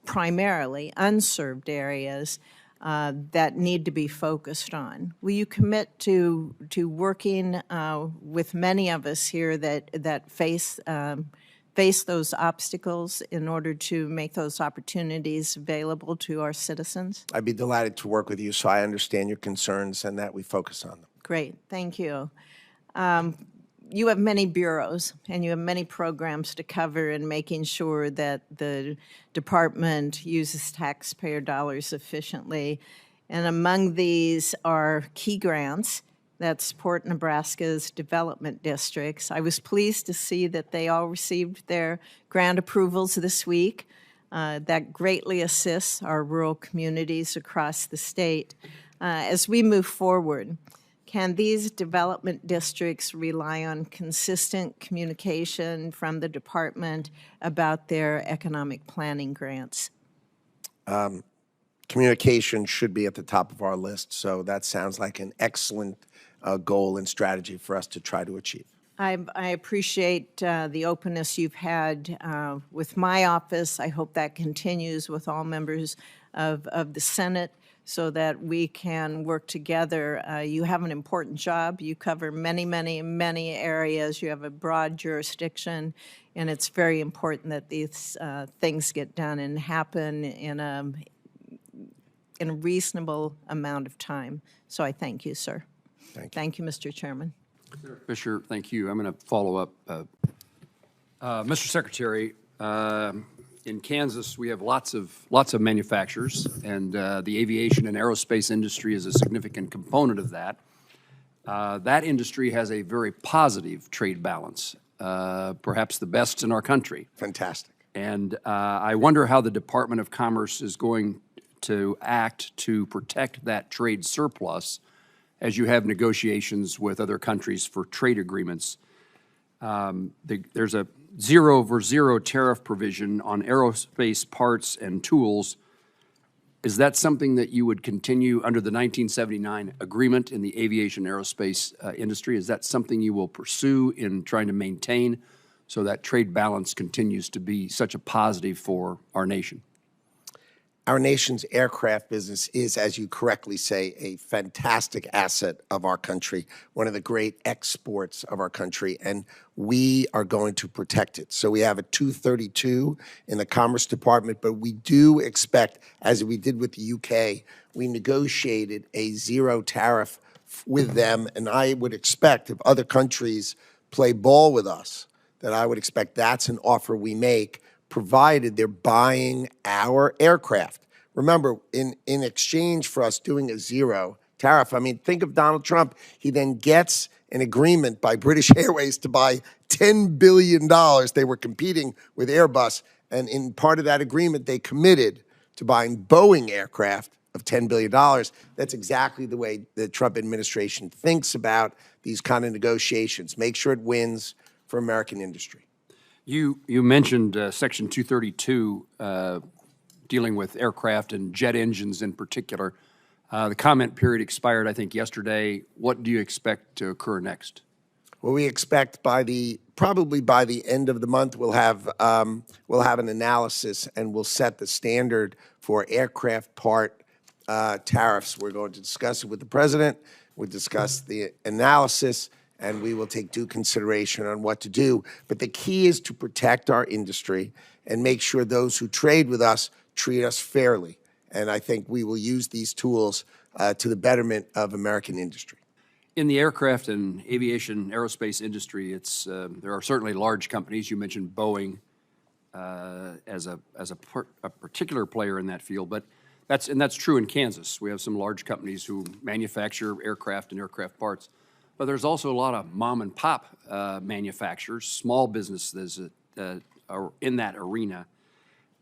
primarily unserved areas, that need to be focused on. Will you commit to working with many of us here that face those obstacles in order to make those opportunities available to our citizens? I'd be delighted to work with you, so I understand your concerns and that we focus on them. Great, thank you. You have many bureaus and you have many programs to cover in making sure that the department uses taxpayer dollars efficiently. And among these are key grants that support Nebraska's development districts. I was pleased to see that they all received their grant approvals this week. That greatly assists our rural communities across the state. As we move forward, can these development districts rely on consistent communication from the department about their economic planning grants? Communication should be at the top of our list, so that sounds like an excellent goal and strategy for us to try to achieve. I appreciate the openness you've had with my office. I hope that continues with all members of the Senate, so that we can work together. You have an important job. You cover many, many, many areas. You have a broad jurisdiction, and it's very important that these things get done and happen in a reasonable amount of time. So I thank you, sir. Thank you, Mr. Chairman. Fisher, thank you. I'm going to follow up. Mr. Secretary, in Kansas, we have lots of manufacturers, and the aviation and aerospace industry is a significant component of that. That industry has a very positive trade balance, perhaps the best in our country. Fantastic. And I wonder how the Department of Commerce is going to act to protect that trade surplus as you have negotiations with other countries for trade agreements. There's a 0-for-0 tariff provision on aerospace parts and tools. Is that something that you would continue under the 1979 agreement in the aviation aerospace industry? Is that something you will pursue in trying to maintain so that trade balance continues to be such a positive for our nation? Our nation's aircraft business is, as you correctly say, a fantastic asset of our country, one of the great exports of our country, and we are going to protect it. So we have a 232 in the Commerce Department, but we do expect, as we did with the UK, we negotiated a zero tariff with them, and I would expect if other countries play ball with us, that I would expect that's an offer we make, provided they're buying our aircraft. Remember, in exchange for us doing a zero tariff, I mean, think of Donald Trump. He then gets an agreement by British Airways to buy $10 billion. They were competing with Airbus, and in part of that agreement, they committed to buying Boeing aircraft of $10 billion. That's exactly the way the Trump administration thinks about these kind of negotiations. Make sure it wins for American industry. You mentioned Section 232 dealing with aircraft and jet engines in particular. The comment period expired, I think, yesterday. What do you expect to occur next? Well, we expect probably by the end of the month we'll have an analysis and we'll set the standard for aircraft part tariffs. We're going to discuss it with the president. We'll discuss the analysis, and we will take due consideration on what to do. But the key is to protect our industry and make sure those who trade with us treat us fairly. And I think we will use these tools to the betterment of American industry. In the aircraft and aviation aerospace industry, there are certainly large companies. You mentioned Boeing as a particular player in that field, but that's true in Kansas. We have some large companies who manufacture aircraft and aircraft parts, but there's also a lot of mom and pop manufacturers, small businesses are in that arena.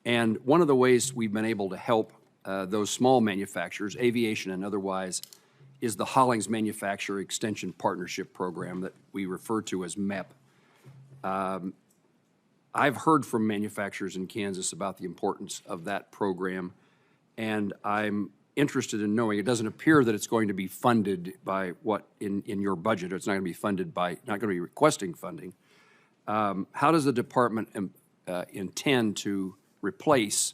And one of the ways we've been able to help those small manufacturers, aviation and otherwise, is the Hollings Manufacturer Extension Partnership Program that we refer to as MEP. I've heard from manufacturers in Kansas about the importance of that program, and I'm interested in knowing, it doesn't appear that it's going to be funded by what in your budget, or it's not going to be funded by, not going to be requesting funding. How does the department intend to replace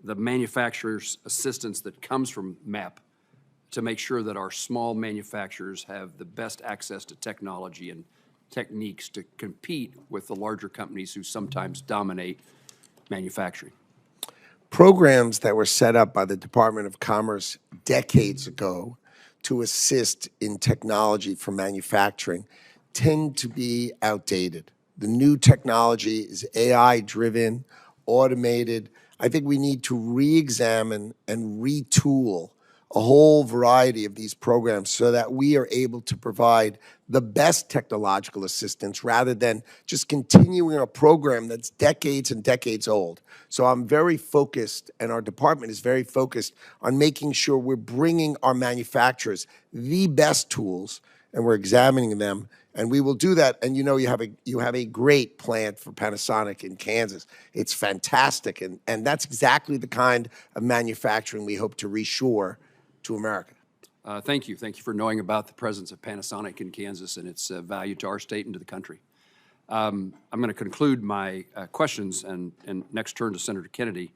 the manufacturer's assistance that comes from MEP to make sure that our small manufacturers have the best access to technology and techniques to compete with the larger companies who sometimes dominate manufacturing? Programs that were set up by the Department of Commerce decades ago to assist in technology for manufacturing tend to be outdated. The new technology is AI-driven, automated. I think we need to re-examine and retool a whole variety of these programs so that we are able to provide the best technological assistance rather than just continuing a program that's decades and decades old. So I'm very focused, and our department is very focused on making sure we're bringing our manufacturers the best tools, and we're examining them. And we will do that. And you know, you have a great plant for Panasonic in Kansas. It's fantastic. And that's exactly the kind of manufacturing we hope to reshore to America. Thank you. Thank you for knowing about the presence of Panasonic in Kansas and its value to our state and to the country. I'm going to conclude my questions and next turn to Senator Kennedy.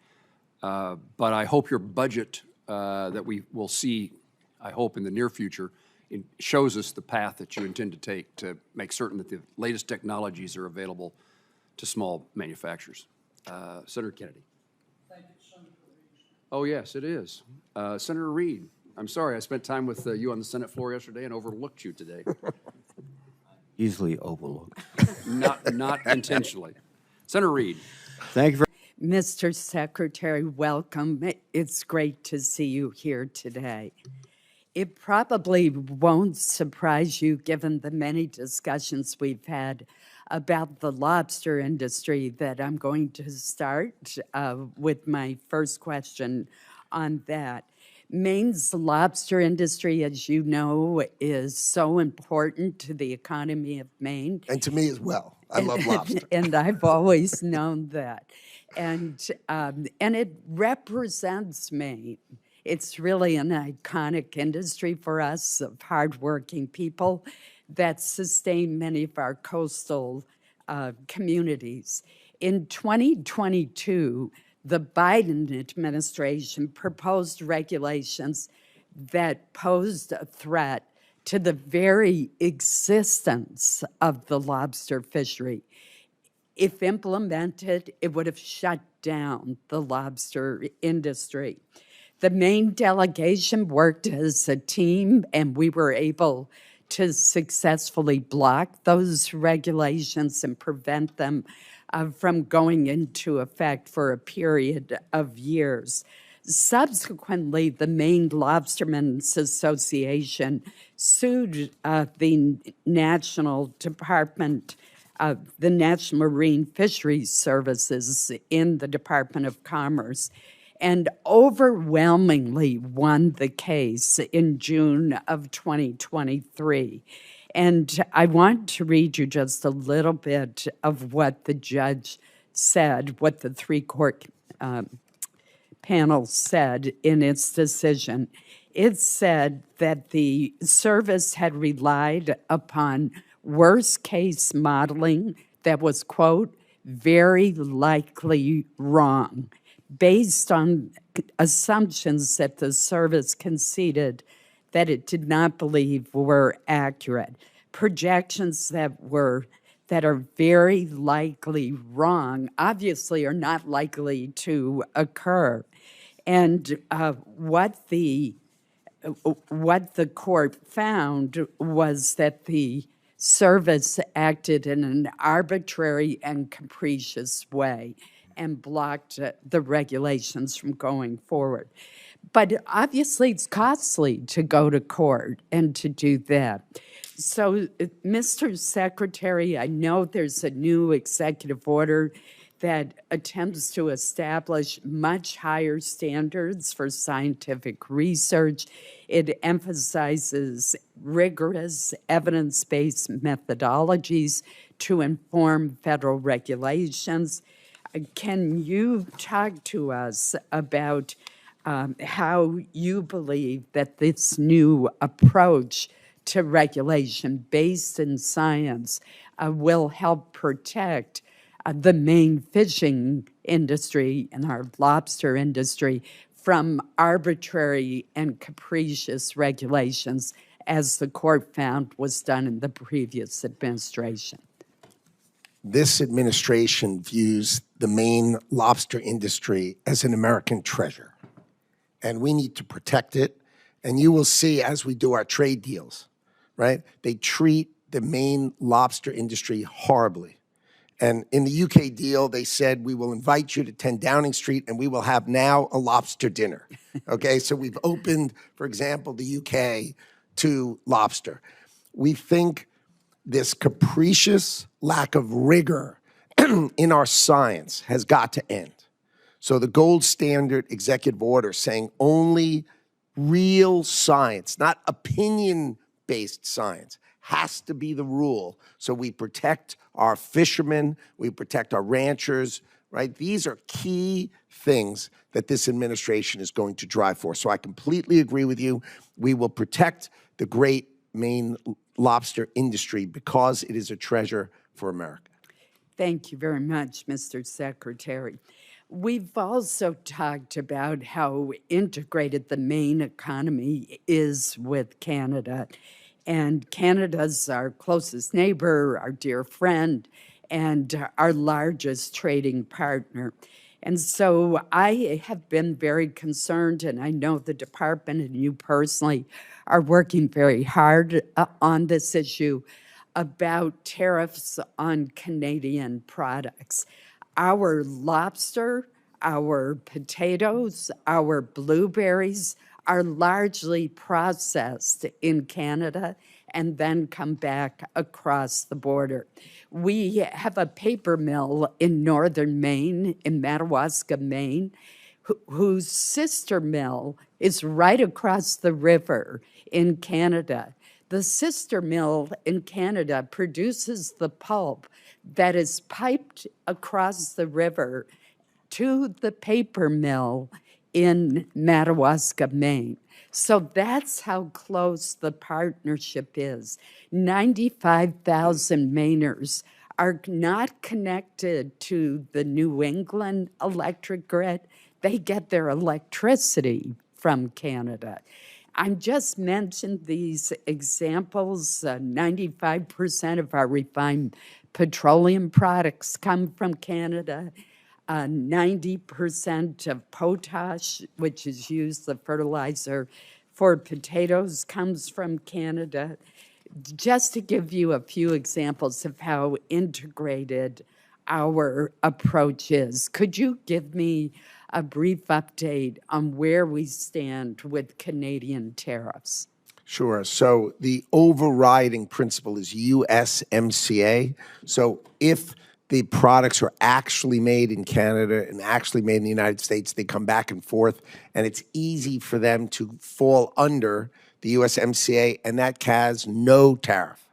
But I hope your budget that we will see, I hope in the near future, it shows us the path that you intend to take to make certain that the latest technologies are available to small manufacturers. Senator Kennedy. Thank you, Senator Reed. Oh, yes, it is. Senator Reed, I'm sorry, I spent time with you on the Senate floor yesterday and overlooked you today. Easily overlooked. Not intentionally. Senator Reed. Thank you very Mr. Secretary, welcome. It's great to see you here today. It probably won't surprise you, given the many discussions we've had about the lobster industry, that I'm going to start with my first question on that. Maine's lobster industry, as you know, is so important to the economy of Maine. And to me as well. I love lobster. And I've always known that. And it represents Maine. It's really an iconic industry for us of hardworking people that sustain many of our coastal communities. In 2022, the Biden administration proposed regulations that posed a threat to the very existence of the lobster fishery. If implemented, it would have shut down the lobster industry. The Maine delegation worked as a team, and we were able to successfully block those regulations and prevent them from going into effect for a period of years. Subsequently, the Maine Lobstermen's Association sued the National Department of the National Marine Fisheries Services in the Department of Commerce, and overwhelmingly won the case in June of 2023. And I want to read you just a little bit of what the judge said, what the three-court panel said in its decision. It said that the service had relied upon worst-case modeling that was, quote, very likely wrong, based on assumptions that the service conceded that it did not believe were accurate. Projections that are very likely wrong, obviously are not likely to occur. And what the what the court found was that the service acted in an arbitrary and capricious way and blocked the regulations from going forward. But obviously, it's costly to go to court and to do that. So, Mr. Secretary, I know there's a new executive order that attempts to establish much higher standards for scientific research. It emphasizes rigorous evidence-based methodologies to inform federal regulations. Can you talk to us about how you believe that this new approach to regulation based in science will help protect the main fishing industry and our lobster industry from arbitrary and capricious regulations, as the court found was done in the previous administration? This administration views the Maine lobster industry as an American treasure, and we need to protect it. And you will see as we do our trade deals, right? They treat the Maine lobster industry horribly. And in the UK deal, they said, we will invite you to 10 Downing Street and we will have now a lobster dinner. Okay, so we've opened, for example, the UK to lobster. We think this capricious lack of rigor in our science has got to end. So the gold standard executive order saying only real science, not opinion-based science, has to be the rule. So we protect our fishermen, we protect our ranchers, right? These are key things that this administration is going to drive for. So I completely agree with you. We will protect the great Maine lobster industry because it is a treasure for America. Thank you very much, Mr. Secretary. We've also talked about how integrated the Maine economy is with Canada. And Canada's our closest neighbor, our dear friend, and our largest trading partner. And so I have been very concerned, and I know the department and you personally are working very hard on this issue about tariffs on Canadian products. Our lobster, our potatoes, our blueberries are largely processed in Canada and then come back across the border. We have a paper mill in northern Maine, in Madawaska, Maine, whose sister mill is right across the river in Canada. The sister mill in Canada produces the pulp that is piped across the river to the paper mill in Madawaska, Maine. So that's how close the partnership is. 95,000 Mainers are not connected to the New England electric grid. They get their electricity from Canada. I just mentioned these examples. 95% of our refined petroleum products come from Canada. 90% of potash, which is used, the fertilizer for potatoes, comes from Canada. Just to give you a few examples of how integrated our approach is, could you give me a brief update on where we stand with Canadian tariffs? Sure. So the overriding principle is USMCA. So if the products are actually made in Canada and actually made in the United States, they come back and forth, and it's easy for them to fall under the USMCA, and that has no tariff,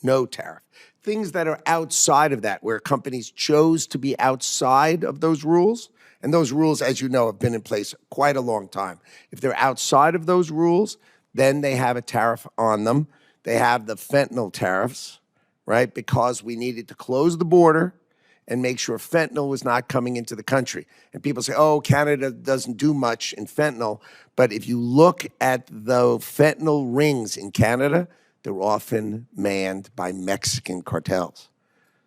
no tariff. Things that are outside of that, where companies chose to be outside of those rules, and those rules, as you know, have been in place quite a long time. If they're outside of those rules, then they have a tariff on them. They have the fentanyl tariffs, right? Because we needed to close the border and make sure fentanyl was not coming into the country. And people say, oh, Canada doesn't do much in fentanyl. But if you look at the fentanyl rings in Canada, they're often manned by Mexican cartels.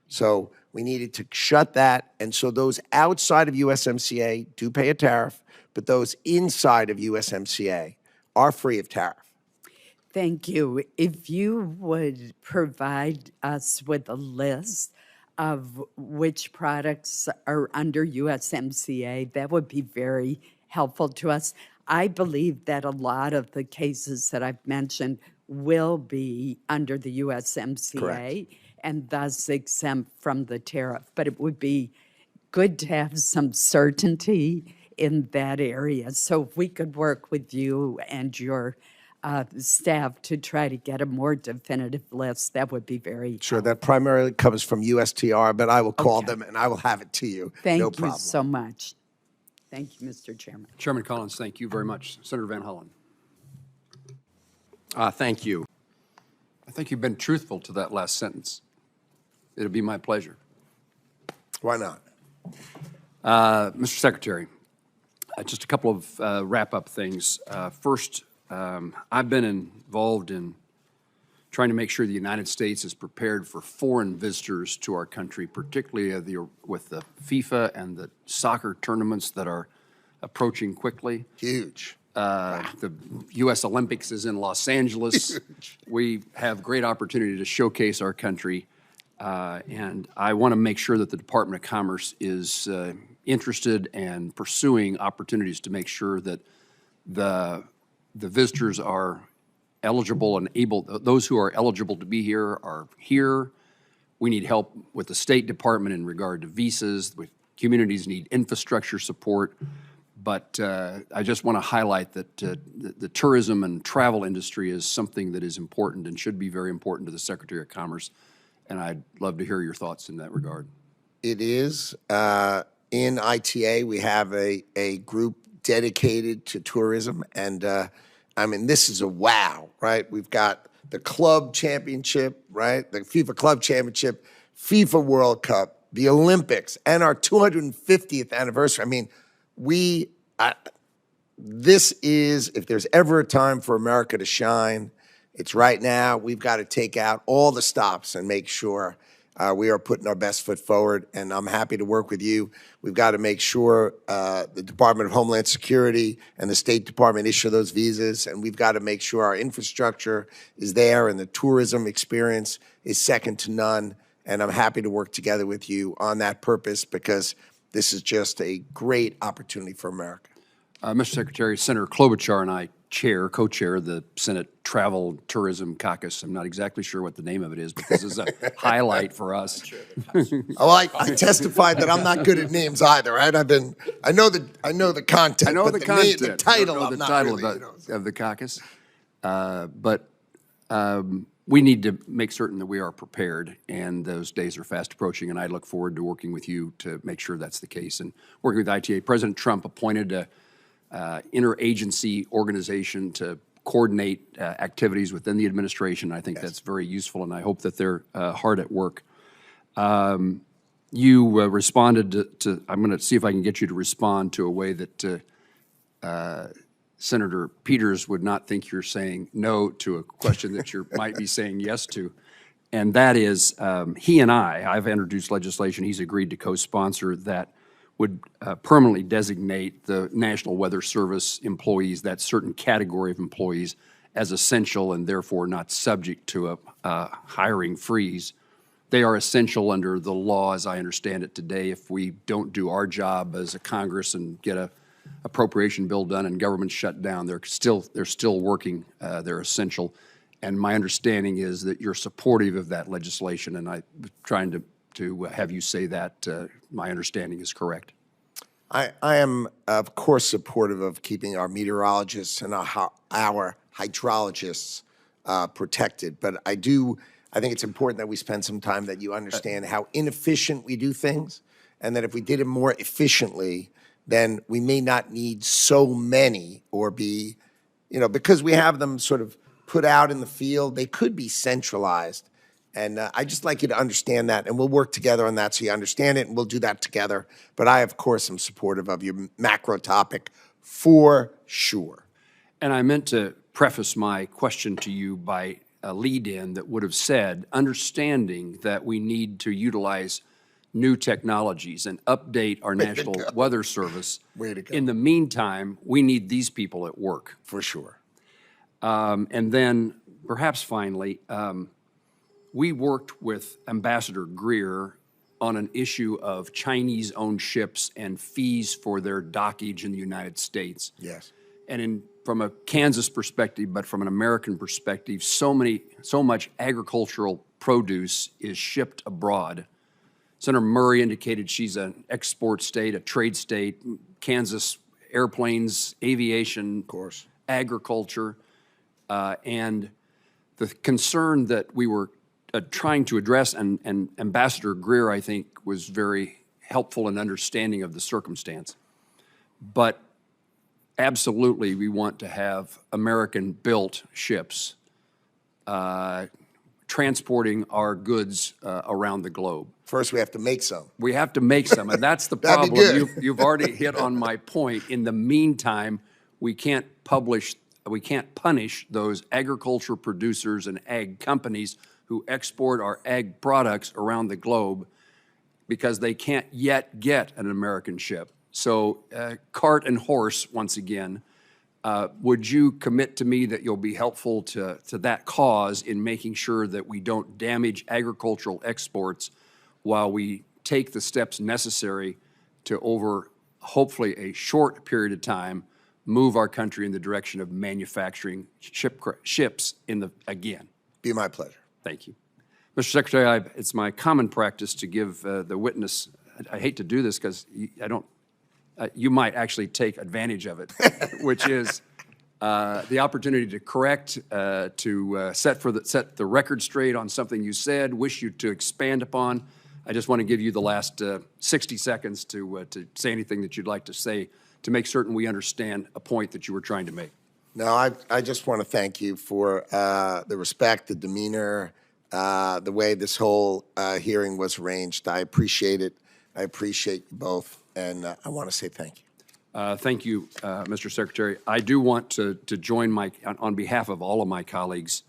So we needed to shut that. And so those outside of USMCA do pay a tariff, but those inside of USMCA are free of tariff. Thank you. If you would provide us with a list of which products are under USMCA, that would be very helpful to us. I believe that a lot of the cases that I've mentioned will be under the USMCA Correct. and thus exempt from the tariff. But it would be good to have some certainty in that area. So if we could work with you and your staff to try to get a more definitive list, that would be very Sure, that primarily comes from USTR, but I will call them and I will have it to you. Thank No you problem. so much. Thank you, Mr. Chairman. Chairman Collins, thank you very much. Senator Van Hollen. Thank you. I think you've been truthful to that last sentence. It'll be my pleasure. Why not? Mr. Secretary, just a couple of wrap-up things. First, I've been involved in trying to make sure the United States is prepared for foreign visitors to our country, particularly with the FIFA and the soccer tournaments that are approaching quickly. Huge. The U.S. Olympics is in Los Angeles. We have great opportunity to showcase our country, and I want to make sure that the Department of Commerce is interested and pursuing opportunities to make sure that the visitors are eligible and able, those who are eligible to be here are here. We need help with the State Department in regard to visas. Communities need infrastructure support. But I just want to highlight that the tourism and travel industry is something that is important and should be very important to the Secretary of Commerce. And I'd love to hear your thoughts in that regard. It is. In ITA, we have a group dedicated to tourism. And I mean, this is a wow, right? We've got the club championship, right? The FIFA Club Championship, FIFA World Cup, the Olympics, and our 250th anniversary. I mean, this is, if there's ever a time for America to shine, it's right now. We've got to take out all the stops and make sure we are putting our best foot forward, and I'm happy to work with you. We've got to make sure the Department of Homeland Security and the State Department issue those visas, and we've got to make sure our infrastructure is there and the tourism experience is second to none, and I'm happy to work together with you on that purpose because this is just a great opportunity for America. Mr. Secretary, Senator Klobuchar and I co-chair the Senate Travel Tourism Caucus. I'm not exactly sure what the name of it is, but this is a highlight for us. Oh, I testified that I'm not good at names either, right? I know the content. I know but the content. The title, I don't know I'm the not title really, of the caucus. But we need to make certain that we are prepared, and those days are fast approaching, and I look forward to working with you to make sure that's the case. And working with ITA, President Trump appointed a interagency organization to coordinate activities within the administration. I think that's very useful, and I hope that they're hard at work. You responded to, I'm going to see if I can get you to respond to a way that Senator Peters would not think you're saying no to a question that you might be saying yes to. And that is, he and I've introduced legislation, he's agreed to co-sponsor that would permanently designate the National Weather Service employees, that certain category of employees, as essential and therefore not subject to a hiring freeze. They are essential under the law, as I understand it today. If we don't do our job as a Congress and get a appropriation bill done and government shut down, they're still working. They're essential. And my understanding is that you're supportive of that legislation, and I'm trying to have you say that my understanding is correct. I am, of course, supportive of keeping our meteorologists and our hydrologists protected. But I think it's important that we spend some time that you understand how inefficient we do things, and that if we did it more efficiently, then we may not need so many or be, because we have them sort of put out in the field, they could be centralized. And I just like you to understand that, and we'll work together on that so you understand it, and we'll do that together. But I, of course, am supportive of your macro topic for sure. And I meant to preface my question to you by a lead-in that would have said, understanding that we need to utilize new technologies and update our National Weather Service. Way to go. In the meantime, we need these people at work. For sure. And then, perhaps finally, we worked with Ambassador Greer on an issue of Chinese-owned ships and fees for their dockage in the United States. Yes. And from a Kansas perspective, but from an American perspective, so much agricultural produce is shipped abroad. Senator Murray indicated she's an export state, a trade state. Kansas airplanes, aviation, of course, agriculture, and the concern that we were trying to address, and Ambassador Greer, I think, was very helpful in understanding of the circumstance. But absolutely, we want to have American-built ships transporting our goods around the globe. First, we have to make some. We have to make some, and that's the That'd be problem. good. You've already hit on my point. In the meantime, we can't punish those agriculture producers and ag companies who export our ag products around the globe because they can't yet get an American ship. So cart and horse, once again, would you commit to me that you'll be helpful to that cause in making sure that we don't damage agricultural exports while we take the steps necessary to, over hopefully a short period of time, move our country in the direction of manufacturing ships again? Be my pleasure. Thank you. Mr. Secretary, it's my common practice to give the witness, I hate to do this because you might actually take advantage of it, which is the opportunity to correct, to set the record straight on something you said, wish you to expand upon. I just want to give you the last 60 seconds to say anything that you'd like to say to make certain we understand a point that you were trying to make. No, I just want to thank you for the respect, the demeanor, the way this whole hearing was arranged. I appreciate it. I appreciate you both, and I want to say thank you. Thank you, Mr. Secretary. I do want to join on behalf of all of my colleagues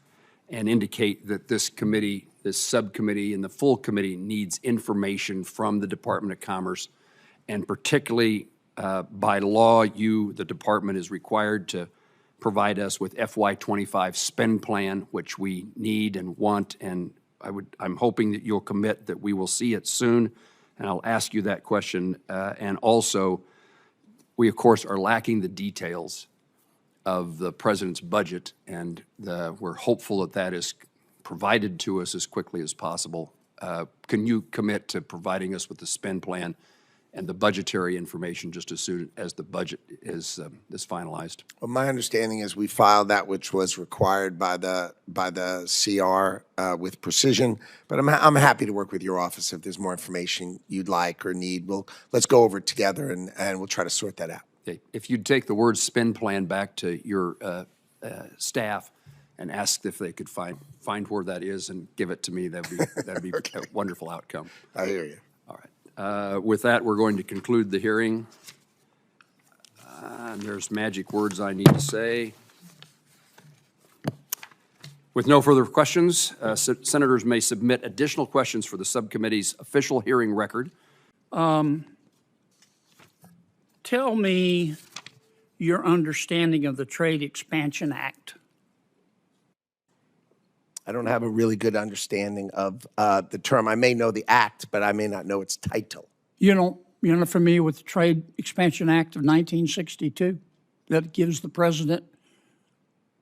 and indicate that this committee, this subcommittee, and the full committee needs information from the Department of Commerce, and particularly by law, the department is required to provide us with FY25 spend plan, which we need and want, and I'm hoping that you'll commit that we will see it soon, and I'll ask you that question. And also, we of course are lacking the details of the President's budget, and we're hopeful that that is provided to us as quickly as possible. Can you commit to providing us with the spend plan and the budgetary information just as soon as the budget is finalized? Well, my understanding is we filed that which was required by the CR with precision, but I'm happy to work with your office if there's more information you'd like or need. Let's go over it together and we'll try to sort that out. Okay. If you'd take the word spend plan back to your staff and ask if they could find where that is and give it to me, that'd be okay. A wonderful outcome. I hear you. All right. With that, we're going to conclude the hearing. And there's magic words I need to say. With no further questions, senators may submit additional questions for the subcommittee's official hearing record. Tell me your understanding of the Trade Expansion Act. I don't have a really good understanding of the term. I may know the act, but I may not know its title. You're not familiar with the Trade Expansion Act of 1962 that gives the president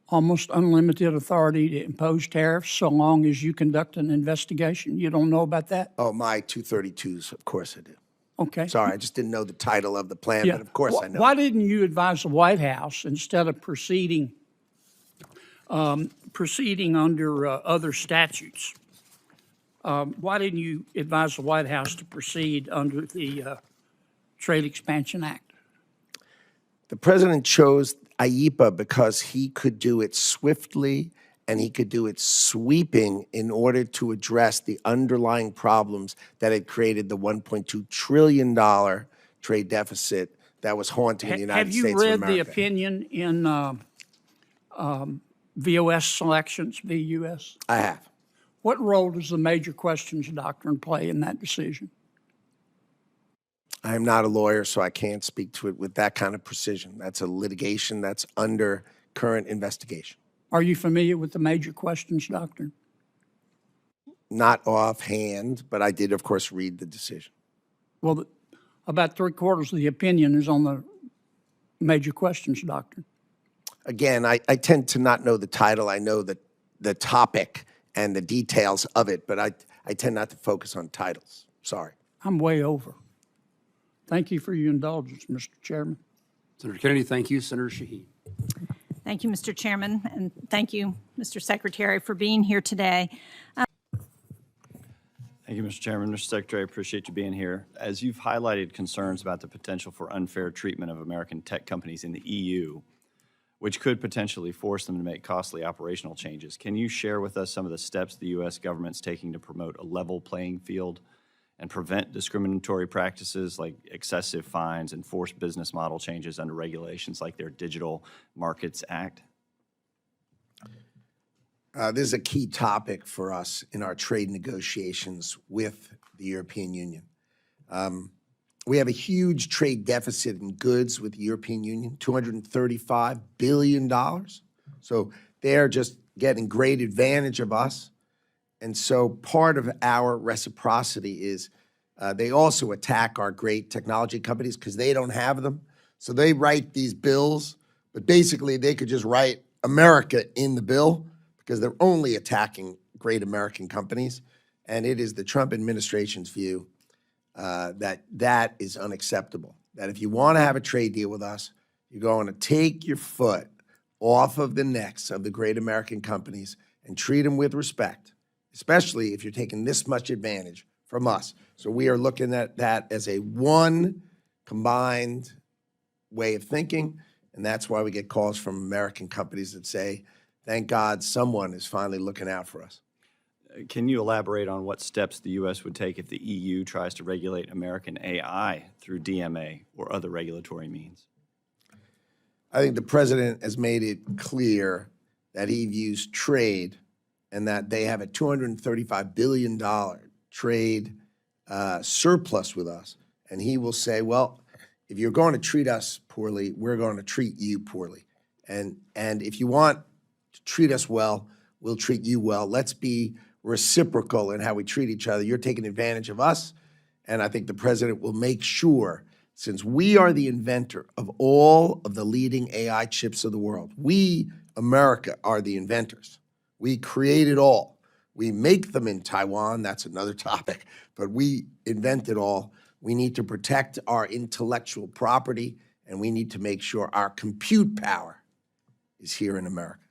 almost unlimited authority to impose tariffs so long as you conduct an investigation? You don't know about that? Oh, my 232s, of course I do. Okay. Sorry, I just didn't know the title of the plan, but of course I know. Why didn't you advise the White House instead of proceeding under other statutes? Why didn't you advise the White House to proceed under the Trade Expansion Act? The president chose IEPA because he could do it swiftly and he could do it sweeping in order to address the underlying problems that had created the $1.2 trillion trade deficit that was haunting the United States of America. Have you read the opinion in VOS selections, VUS? I have. What role does the major questions doctrine play in that decision? I am not a lawyer, so I can't speak to it with that kind of precision. That's a litigation that's under current investigation. Are you familiar with the major questions doctrine? Not offhand, but I did, of course, read the decision. Well, about 3/4 of the opinion is on the major questions doctrine. Again, I tend to not know the title. I know the topic and the details of it, but I tend not to focus on titles. Sorry. I'm way over. Thank you for your indulgence, Mr. Chairman. Senator Kennedy, thank you. Senator Shaheen. Thank you, Mr. Chairman, and thank you, Mr. Secretary, for being here today. Thank you, Mr. Chairman. Mr. Secretary, I appreciate you being here. As you've highlighted concerns about the potential for unfair treatment of American tech companies in the EU, which could potentially force them to make costly operational changes, can you share with us some of the steps the U.S. government's taking to promote a level playing field and prevent discriminatory practices like excessive fines and forced business model changes under regulations like their Digital Markets Act? This is a key topic for us in our trade negotiations with the European Union. We have a huge trade deficit in goods with the European Union, $235 billion. So they're just getting great advantage of us. And so part of our reciprocity is they also attack our great technology companies because they don't have them. So they write these bills, but basically they could just write America in the bill because they're only attacking great American companies. And it is the Trump administration's view that that is unacceptable. That if you want to have a trade deal with us, you're going to take your foot off of the necks of the great American companies and treat them with respect, especially if you're taking this much advantage from us. So we are looking at that as a one combined way of thinking, and that's why we get calls from American companies that say, thank God someone is finally looking out for us. Can you elaborate on what steps the U.S. would take if the EU tries to regulate American AI through DMA or other regulatory means? I think the president has made it clear that he views trade and that they have a $235 billion trade surplus with us. And he will say, well, if you're going to treat us poorly, we're going to treat you poorly. And if you want to treat us well, we'll treat you well. Let's be reciprocal in how we treat each other. You're taking advantage of us. And I think the president will make sure, since we are the inventor of all of the leading AI chips of the world, we, America, are the inventors. We create it all. We make them in Taiwan, that's another topic, but we invent it all. We need to protect our intellectual property, and we need to make sure our compute power is here in America.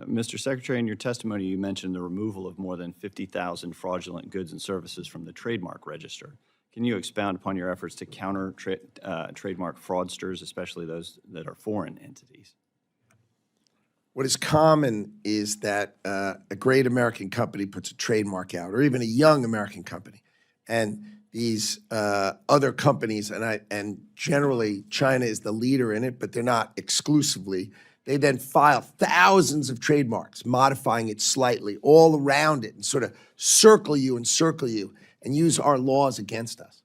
Mr. Secretary, in your testimony, you mentioned the removal of more than 50,000 fraudulent goods and services from the trademark register. Can you expound upon your efforts to counter trademark fraudsters, especially those that are foreign entities? What is common is that a great American company puts a trademark out, or even a young American company, and these other companies, and generally China is the leader in it, but they're not exclusively. They then file thousands of trademarks, modifying it slightly all around it and sort of circle you and use our laws against us.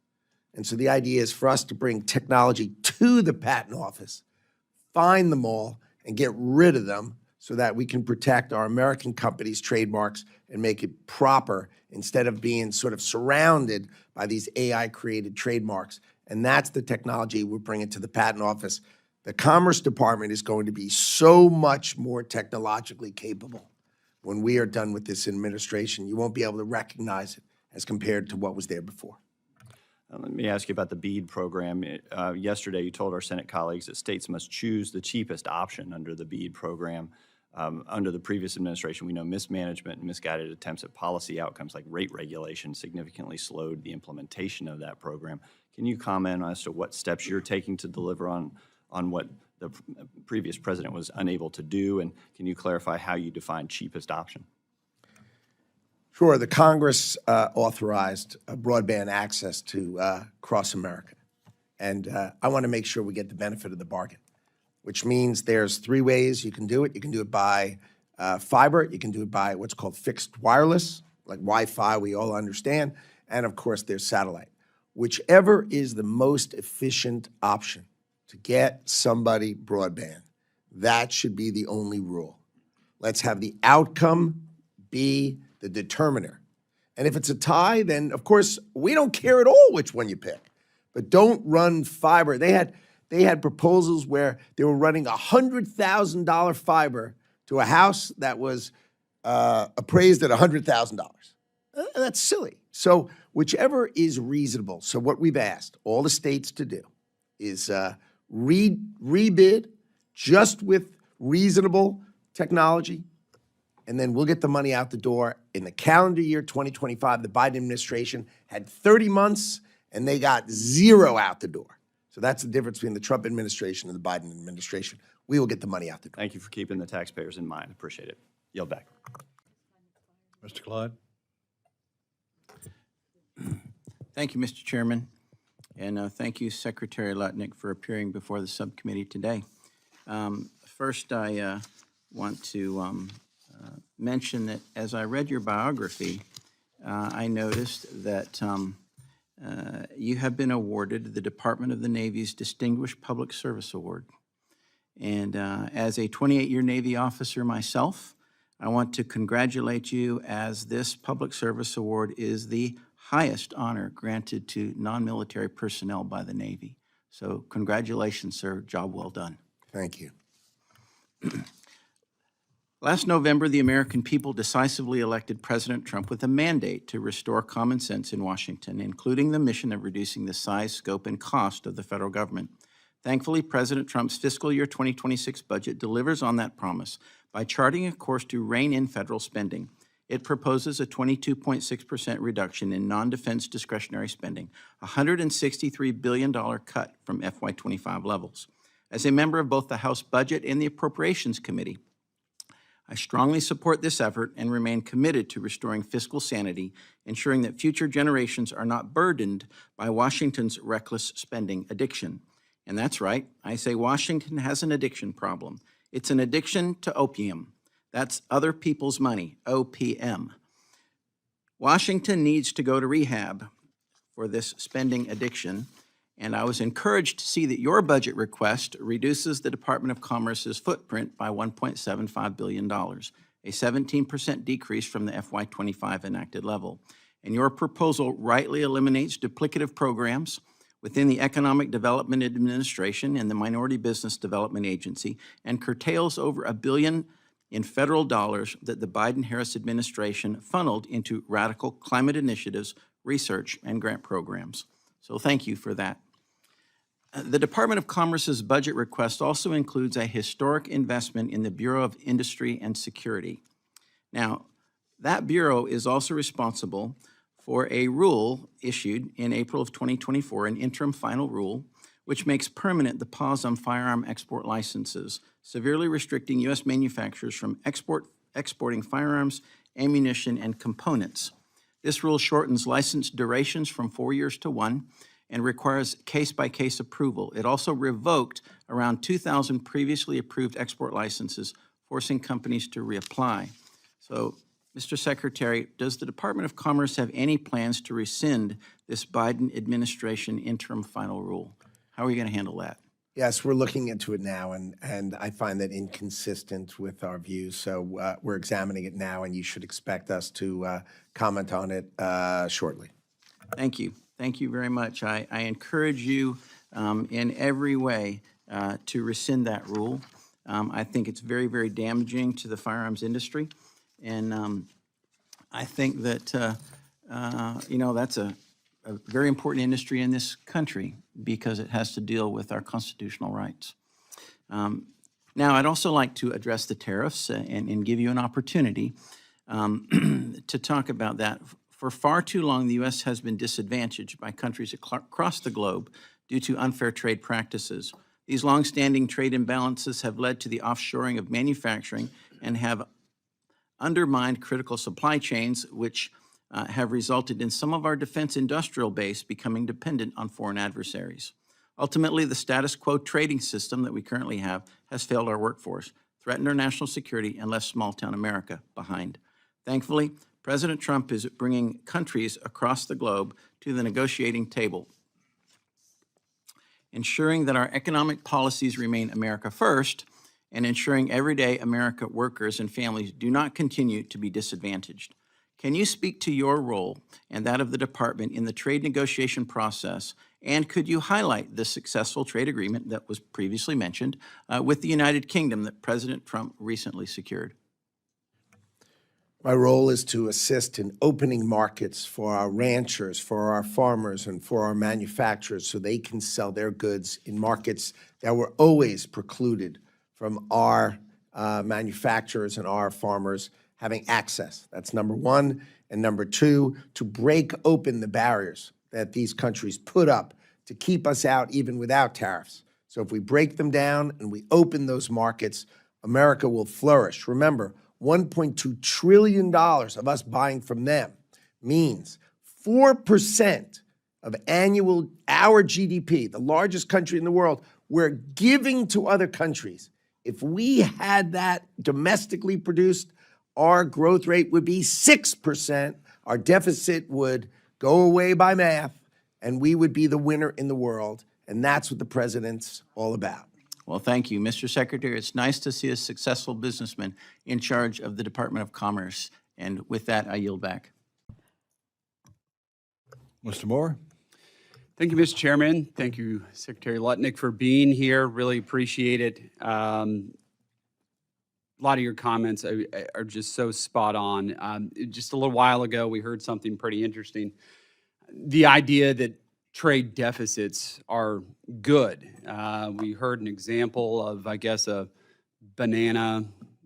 And so the idea is for us to bring technology to the patent office, find them all, and get rid of them so that we can protect our American companies' trademarks and make it proper instead of being sort of surrounded by these AI-created trademarks. And that's the technology we're bringing to the patent office. The Commerce Department is going to be so much more technologically capable when we are done with this administration. You won't be able to recognize it as compared to what was there before. Let me ask you about the BEAD program. Yesterday, you told our Senate colleagues that states must choose the cheapest option under the BEAD program. Under the previous administration, we know mismanagement and misguided attempts at policy outcomes like rate regulation significantly slowed the implementation of that program. Can you comment as to what steps you're taking to deliver on what the previous president was unable to do, and can you clarify how you define cheapest option? Sure. The Congress authorized broadband access to across America. And I want to make sure we get the benefit of the bargain, which means there's three ways you can do it. You can do it by fiber. You can do it by what's called fixed wireless, like Wi-Fi, we all understand. And, of course, there's satellite. Whichever is the most efficient option to get somebody broadband, that should be the only rule. Let's have the outcome be the determiner. And if it's a tie, then of course, we don't care at all which one you pick. But don't run fiber. They had proposals where they were running $100,000 fiber to a house that was appraised at $100,000. That's silly. So whichever is reasonable. So what we've asked all the states to do is rebid just with reasonable technology, and then we'll get the money out the door. In the calendar year 2025, the Biden administration had 30 months, and they got 0 out the door. So that's the difference between the Trump administration and the Biden administration. We will get the money out the door. Thank you for keeping the taxpayers in mind. Appreciate it. Yield back. Mr. Clyde? Thank you, Mr. Chairman, and thank you, Secretary Lutnick, for appearing before the subcommittee today. First, I want to mention that as I read your biography, I noticed that you have been awarded the Department of the Navy's Distinguished Public Service Award. And as a 28-year Navy officer myself, I want to congratulate you, as this public service award is the highest honor granted to non-military personnel by the Navy. So congratulations, sir. Job well done. Thank you. Last November, the American people decisively elected President Trump with a mandate to restore common sense in Washington, including the mission of reducing the size, scope, and cost of the federal government. Thankfully, President Trump's fiscal year 2026 budget delivers on that promise by charting a course to rein in federal spending. It proposes a 22.6% reduction in non-defense discretionary spending, a $163 billion cut from FY25 levels. As a member of both the House Budget and the Appropriations Committee, I strongly support this effort and remain committed to restoring fiscal sanity, ensuring that future generations are not burdened by Washington's reckless spending addiction. And that's right, I say Washington has an addiction problem. It's an addiction to opium. That's other people's money, OPM. Washington needs to go to rehab for this spending addiction, and I was encouraged to see that your budget request reduces the Department of Commerce's footprint by $1.75 billion, a 17% decrease from the FY25 enacted level. And your proposal rightly eliminates duplicative programs within the Economic Development Administration and the Minority Business Development Agency, and curtails over $1 billion in federal dollars that the Biden-Harris administration funneled into radical climate initiatives, research, and grant programs. So thank you for that. The Department of Commerce's budget request also includes a historic investment in the Bureau of Industry and Security. Now, that bureau is also responsible for a rule issued in April of 2024, an interim final rule, which makes permanent the pause on firearm export licenses, severely restricting U.S. manufacturers from exporting firearms, ammunition, and components. This rule shortens license durations from 4 years to 1 and requires case-by-case approval. It also revoked around 2,000 previously approved export licenses, forcing companies to reapply. So, Mr. Secretary, does the Department of Commerce have any plans to rescind this Biden administration interim final rule? How are you going to handle that? Yes, we're looking into it now, and I find that inconsistent with our views. So we're examining it now, and you should expect us to comment on it shortly. Thank you. Thank you very much. I encourage you in every way to rescind that rule. I think it's very, very damaging to the firearms industry. And I think that, that's a very important industry in this country because it has to deal with our constitutional rights. Now, I'd also like to address the tariffs and give you an opportunity to talk about that. For far too long, the U.S. has been disadvantaged by countries across the globe due to unfair trade practices. These longstanding trade imbalances have led to the offshoring of manufacturing and have undermined critical supply chains, which have resulted in some of our defense industrial base becoming dependent on foreign adversaries. Ultimately, the status quo trading system that we currently have has failed our workforce, threatened our national security, and left small-town America behind. Thankfully, President Trump is bringing countries across the globe to the negotiating table, ensuring that our economic policies remain America first and ensuring everyday America workers and families do not continue to be disadvantaged. Can you speak to your role and that of the department in the trade negotiation process, and could you highlight the successful trade agreement that was previously mentioned with the United Kingdom that President Trump recently secured? My role is to assist in opening markets for our ranchers, for our farmers, and for our manufacturers so they can sell their goods in markets that were always precluded from our manufacturers and our farmers having access. That's number one. And number two, to break open the barriers that these countries put up to keep us out even without tariffs. So if we break them down and we open those markets, America will flourish. Remember, $1.2 trillion of us buying from them means 4% of our GDP, the largest country in the world, we're giving to other countries. If we had that domestically produced, our growth rate would be 6%. Our deficit would go away by math, and we would be the winner in the world. And that's what the president's all about. Well, thank you, Mr. Secretary. It's nice to see a successful businessman in charge of the Department of Commerce. And with that, I yield back. Mr. Moore. Thank you, Mr. Chairman. Thank you, Secretary Lutnick, for being here. Really appreciate it. A lot of your comments are just so spot on. Just a little while ago, we heard something pretty interesting. The idea that trade deficits are good. We heard an example of, I guess, a banana,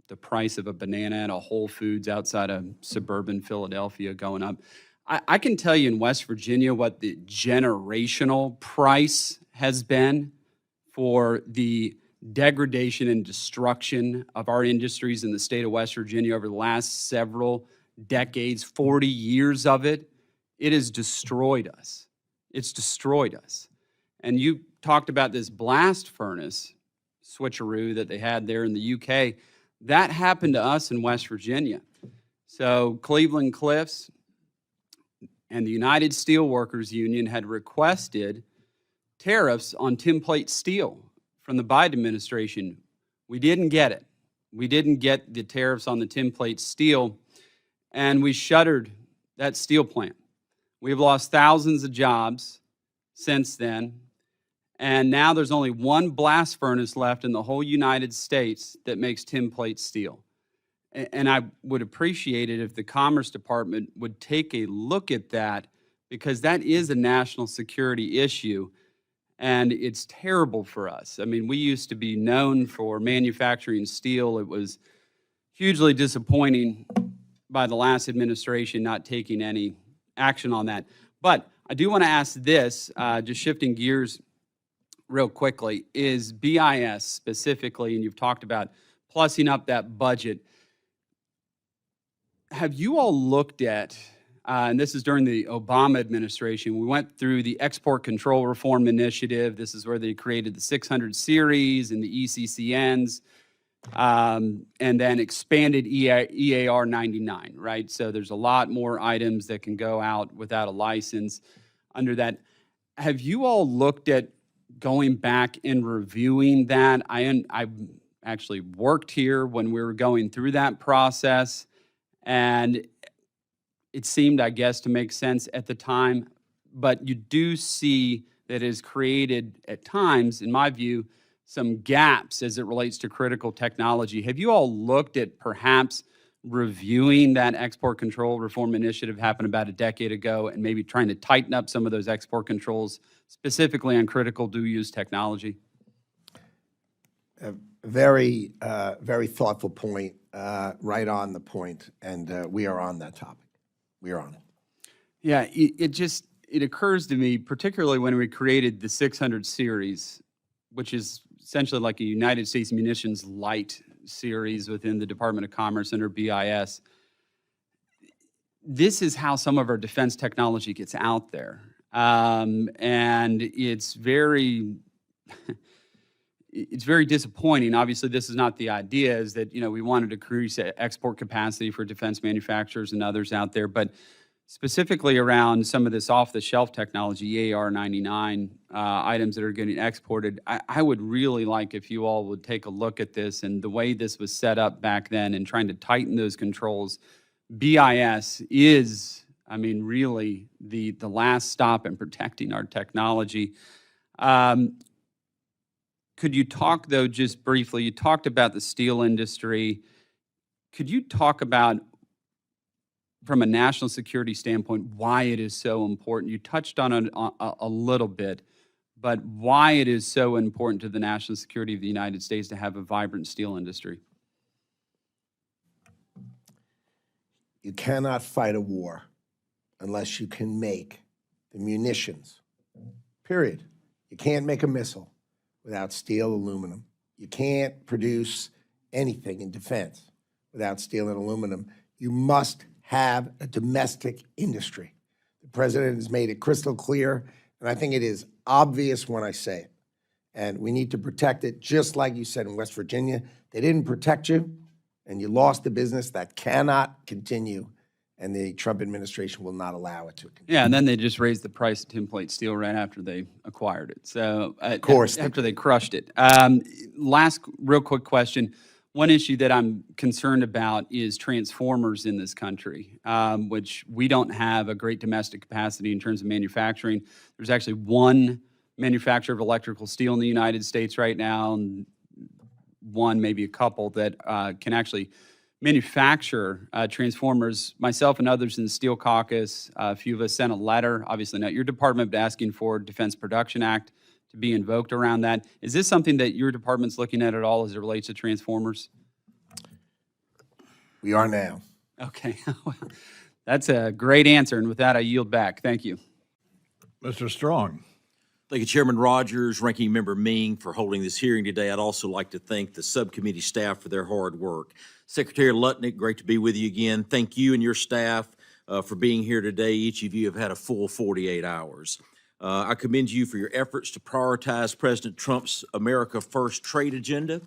the price of a banana at a Whole Foods outside of suburban Philadelphia going up. I can tell you in West Virginia what the generational price has been for the degradation and destruction of our industries in the state of West Virginia over the last several decades, 40 years of it. It has destroyed us. It's destroyed us. And you talked about this blast furnace switcheroo that they had there in the UK. That happened to us in West Virginia. So Cleveland Cliffs and the United Steelworkers Union had requested tariffs on tinplate steel from the Biden administration. We didn't get it. We didn't get the tariffs on the tinplate steel, and we shuttered that steel plant. We've lost thousands of jobs since then, and now there's only one blast furnace left in the whole United States that makes tinplate steel. And I would appreciate it if the Commerce Department would take a look at that, because that is a national security issue, and it's terrible for us. I mean, we used to be known for manufacturing steel. It was hugely disappointing by the last administration not taking any action on that. But I do want to ask this, just shifting gears real quickly, is BIS specifically, and you've talked about plussing up that budget. Have you all looked at, and this is during the Obama administration, we went through the Export Control Reform Initiative. This is where they created the 600 series and the ECCNs, and then expanded EAR 99, right? So there's a lot more items that can go out without a license under that. Have you all looked at going back and reviewing that? I actually worked here when we were going through that process, and it seemed, I guess, to make sense at the time. But you do see that it has created, at times, in my view, some gaps as it relates to critical technology. Have you all looked at perhaps reviewing that Export Control Reform Initiative happened about a decade ago and maybe trying to tighten up some of those export controls, specifically on critical dual-use technology? Very thoughtful point, right on the point, and we are on that topic. We are on it. Yeah, it occurs to me, particularly when we created the 600 series, which is essentially like a United States Munitions Light series within the Department of Commerce under BIS. This is how some of our defense technology gets out there. And it's very disappointing. Obviously, this is not the idea, is that, we wanted to increase export capacity for defense manufacturers and others out there. But specifically around some of this off-the-shelf technology, AR-99 items that are getting exported. I would really like if you all would take a look at this and the way this was set up back then and trying to tighten those controls. BIS is, I mean, really the last stop in protecting our technology. Could you talk, though, just briefly, you talked about the steel industry. Could you talk about, from a national security standpoint, why it is so important? You touched on it a little bit, but why it is so important to the national security of the United States to have a vibrant steel industry? You cannot fight a war unless you can make the munitions, period. You can't make a missile without steel, aluminum. You can't produce anything in defense without steel and aluminum. You must have a domestic industry. The president has made it crystal clear, and I think it is obvious when I say it. And we need to protect it, just like you said in West Virginia. They didn't protect you, and you lost the business. That cannot continue, and the Trump administration will not allow it to continue. Yeah, and then they just raised the price of tin plate steel right after they acquired it. So, of course, after they crushed it. Last real quick question. One issue that I'm concerned about is transformers in this country, which we don't have a great domestic capacity in terms of manufacturing. There's actually one manufacturer of electrical steel in the United States right now, and one, maybe a couple, that can actually manufacture transformers. Myself and others in the Steel Caucus, a few of us sent a letter, obviously not your department, but asking for Defense Production Act to be invoked around that. Is this something that your department's looking at all as it relates to transformers? We are now. Okay. That's a great answer, and with that, I yield back. Thank you. Mr. Strong. Thank you, Chairman Rogers, Ranking Member Ming, for holding this hearing today. I'd also like to thank the subcommittee staff for their hard work. Secretary Lutnick, great to be with you again. Thank you and your staff for being here today. Each of you have had a full 48 hours. I commend you for your efforts to prioritize President Trump's America First trade agenda.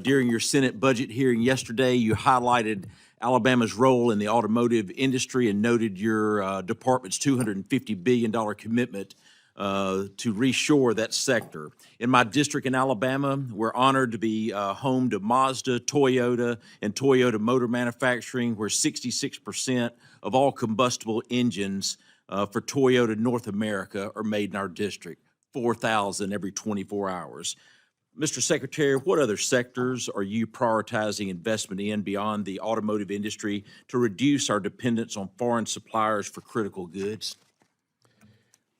During your Senate budget hearing yesterday, you highlighted Alabama's role in the automotive industry and noted your department's $250 billion commitment to reshore that sector. In my district in Alabama, we're honored to be home to Mazda, Toyota, and Toyota Motor Manufacturing, where 66% of all combustible engines for Toyota North America are made in our district, 4,000 every 24 hours. Mr. Secretary, what other sectors are you prioritizing investment in beyond the automotive industry to reduce our dependence on foreign suppliers for critical goods?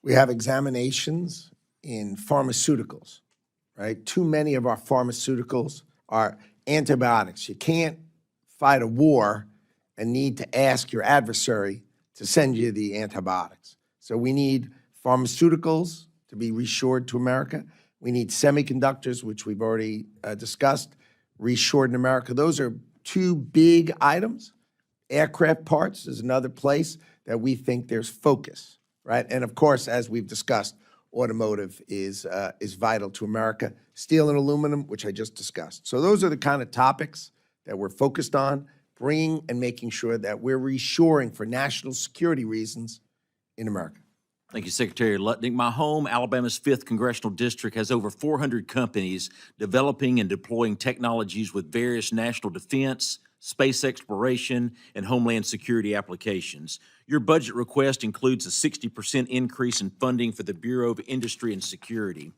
We have examinations in pharmaceuticals, right? Too many of our pharmaceuticals are antibiotics. You can't fight a war and need to ask your adversary to send you the antibiotics. So we need pharmaceuticals to be reshored to America. We need semiconductors, which we've already discussed, reshored in America. Those are two big items. Aircraft parts is another place that we think there's focus, right? And of course, as we've discussed, automotive is vital to America. Steel and aluminum, which I just discussed. So those are the kind of topics that we're focused on, bringing and making sure that we're reshoring for national security reasons in America. Thank you, Secretary Lutnick. My home, Alabama's 5th Congressional District, has over 400 companies developing and deploying technologies with various national defense, space exploration, and homeland security applications. Your budget request includes a 60% increase in funding for the Bureau of Industry and Security.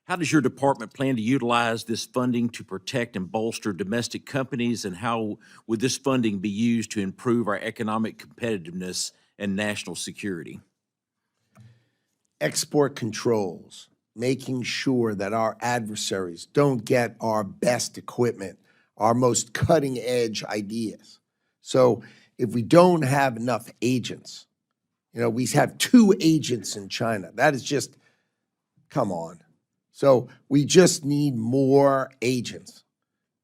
How does your department plan to utilize this funding to protect and bolster domestic companies, and how would this funding be used to improve our economic competitiveness and national security? Export controls, making sure that our adversaries don't get our best equipment, our most cutting-edge ideas. So if we don't have enough agents, you know, we have 2 agents in China. That is just, come on. So we just need more agents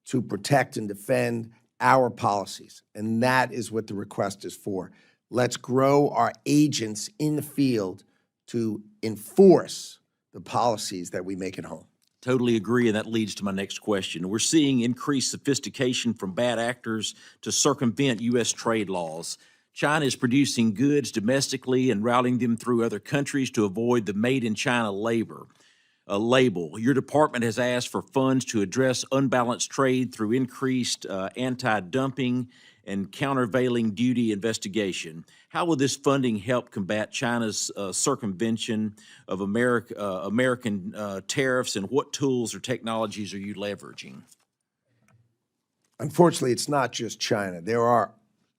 to protect and defend our policies, and that is what the request is for. Let's grow our agents in the field to enforce the policies that we make at home. Totally agree, and that leads to my next question. We're seeing increased sophistication from bad actors to circumvent U.S. trade laws. China is producing goods domestically and routing them through other countries to avoid the Made in China label. Your department has asked for funds to address unbalanced trade through increased anti-dumping and countervailing duty investigation. How will this funding help combat China's circumvention of American tariffs, and what tools or technologies are you leveraging? Unfortunately, it's not just China. There are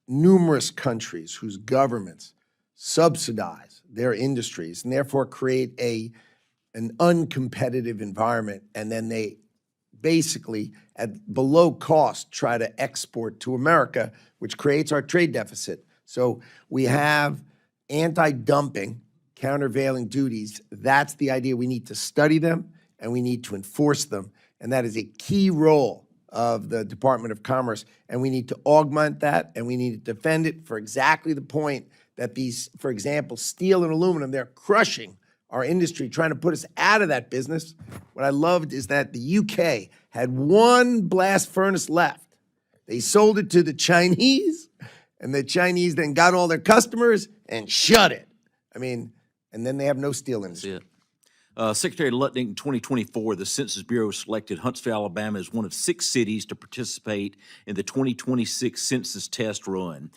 numerous countries whose governments subsidize their industries and therefore create an uncompetitive environment, and then they basically at below cost try to export to America, which creates our trade deficit. So we have anti-dumping, countervailing duties. That's the idea. We need to study them and we need to enforce them, and that is a key role of the Department of Commerce, and we need to augment that, and we need to defend it for exactly the point that these, for example, steel and aluminum, they're crushing our industry, trying to put us out of that business. What I loved is that the UK had one blast furnace left. They sold it to the Chinese, and the Chinese then got all their customers and shut it. I mean, and then they have no steel industry. That's it. Secretary Lutnick, in 2024, the Census Bureau selected Huntsville, Alabama as one of 6 cities to participate in the 2026 census test run.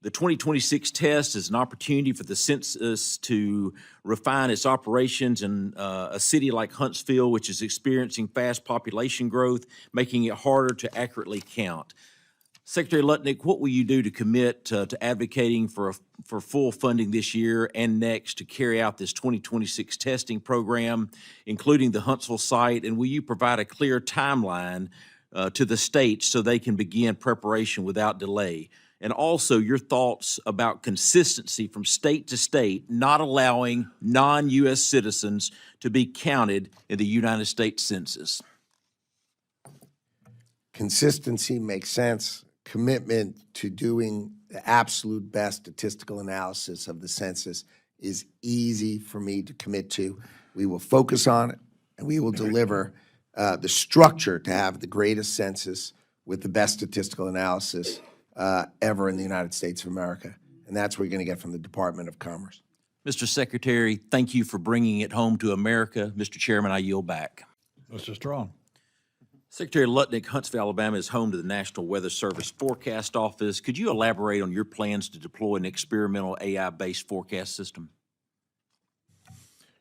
The 2026 test is an opportunity for the census to refine its operations in a city like Huntsville, which is experiencing fast population growth, making it harder to accurately count. Secretary Lutnick, what will you do to commit to advocating for full funding this year and next to carry out this 2026 testing program, including the Huntsville site? And will you provide a clear timeline to the states so they can begin preparation without delay? And also your thoughts about consistency from state to state, not allowing non-U.S. citizens to be counted in the United States Census. Consistency makes sense. Commitment to doing the absolute best statistical analysis of the census is easy for me to commit to. We will focus on it, and we will deliver the structure to have the greatest census with the best statistical analysis ever in the United States of America. And that's what you're going to get from the Department of Commerce. Mr. Secretary, thank you for bringing it home to America. Mr. Chairman, I yield back. Mr. Strong. Secretary Lutnick, Huntsville, Alabama is home to the National Weather Service Forecast Office. Could you elaborate on your plans to deploy an experimental AI-based forecast system?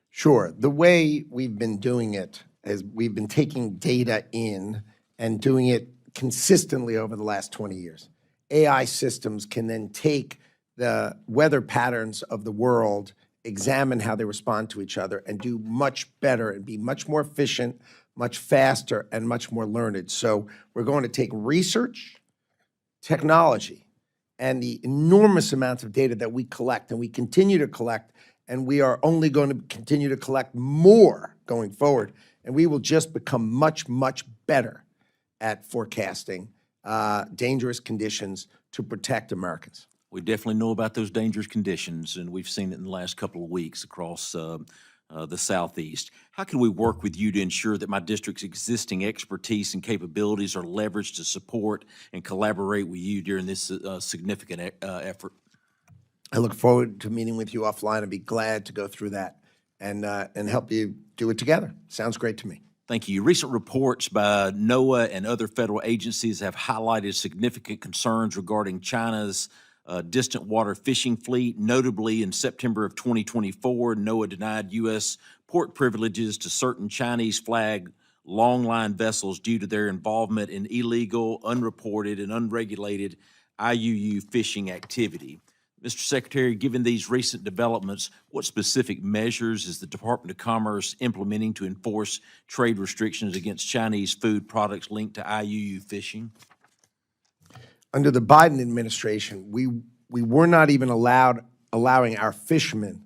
Sure. The way we've been doing it is we've been taking data in and doing it consistently over the last 20 years. AI systems can then take the weather patterns of the world, examine how they respond to each other, and do much better and be much more efficient, much faster, and much more learned. So we're going to take research, technology, and the enormous amounts of data that we collect, and we continue to collect, and we are only going to continue to collect more going forward, and we will just become much, much better at forecasting dangerous conditions to protect Americans. We definitely know about those dangerous conditions, and we've seen it in the last couple of weeks across the Southeast. How can we work with you to ensure that my district's existing expertise and capabilities are leveraged to support and collaborate with you during this significant effort? I look forward to meeting with you offline and be glad to go through that and help you do it together. Sounds great to me. Thank you. Recent reports by NOAA and other federal agencies have highlighted significant concerns regarding China's distant water fishing fleet. Notably, in September of 2024, NOAA denied U.S. port privileges to certain Chinese flag longline vessels due to their involvement in illegal, unreported, and unregulated IUU fishing activity. Mr. Secretary, given these recent developments, what specific measures is the Department of Commerce implementing to enforce trade restrictions against Chinese food products linked to IUU fishing? Under the Biden administration, we were not even allowing our fishermen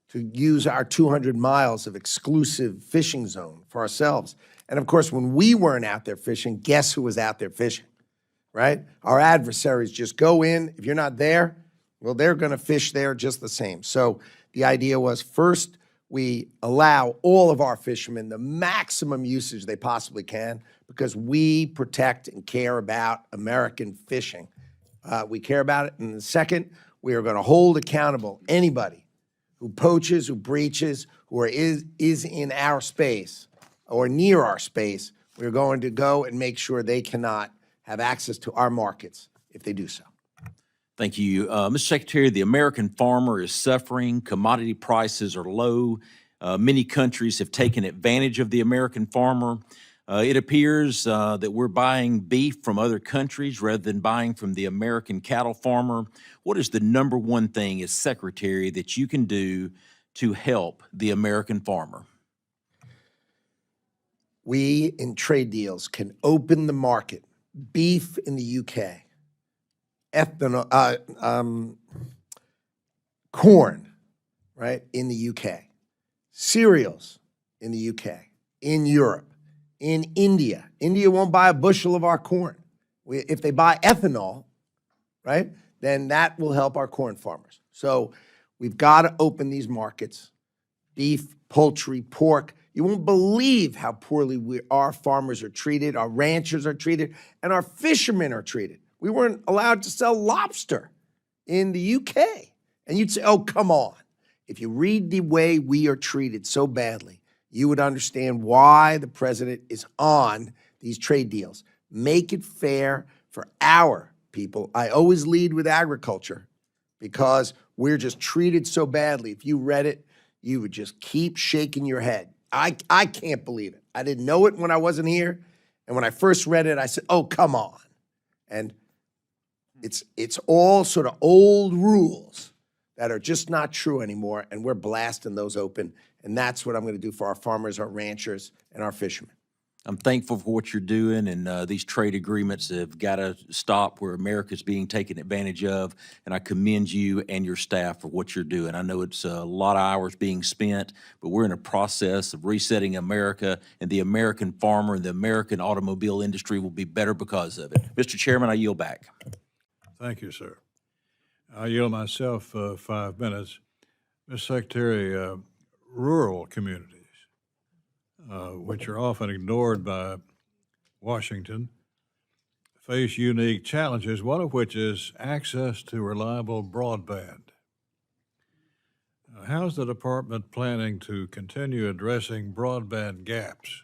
to use our 200 miles of exclusive fishing zone for ourselves. And of course, when we weren't out there fishing, guess who was out there fishing, right? Our adversaries just go in. If you're not there, well, they're going to fish there just the same. So the idea was first, we allow all of our fishermen the maximum usage they possibly can because we protect and care about American fishing. We care about it. And the second, we are going to hold accountable anybody who poaches, who breaches, who is in our space or near our space. We're going to go and make sure they cannot have access to our markets if they do so. Thank you. Mr. Secretary, the American farmer is suffering. Commodity prices are low. Many countries have taken advantage of the American farmer. It appears that we're buying beef from other countries rather than buying from the American cattle farmer. What is the number one thing as Secretary that you can do to help the American farmer? We, in trade deals, can open the market. Beef in the UK, ethanol, corn, right, in the UK, cereals in the UK, in Europe, in India. India won't buy a bushel of our corn. If they buy ethanol, right, then that will help our corn farmers. So we've got to open these markets, beef, poultry, pork. You won't believe how poorly our farmers are treated, our ranchers are treated, and our fishermen are treated. We weren't allowed to sell lobster in the UK. And you'd say, oh, come on. If you read the way we are treated so badly, you would understand why the president is on these trade deals. Make it fair for our people. I always lead with agriculture because we're just treated so badly. If you read it, you would just keep shaking your head. I can't believe it. I didn't know it when I wasn't here. And when I first read it, I said, oh, come on. And it's all sort of old rules that are just not true anymore, and we're blasting those open. And that's what I'm going to do for our farmers, our ranchers, and our fishermen. I'm thankful for what you're doing, and these trade agreements have got to stop where America's being taken advantage of, and I commend you and your staff for what you're doing. I know it's a lot of hours being spent, but we're in a process of resetting America, and the American farmer and the American automobile industry will be better because of it. Mr. Chairman, I yield back. Thank you, sir. I yield myself 5 minutes. Mr. Secretary, rural communities, which are often ignored by Washington, face unique challenges, one of which is access to reliable broadband. How's the department planning to continue addressing broadband gaps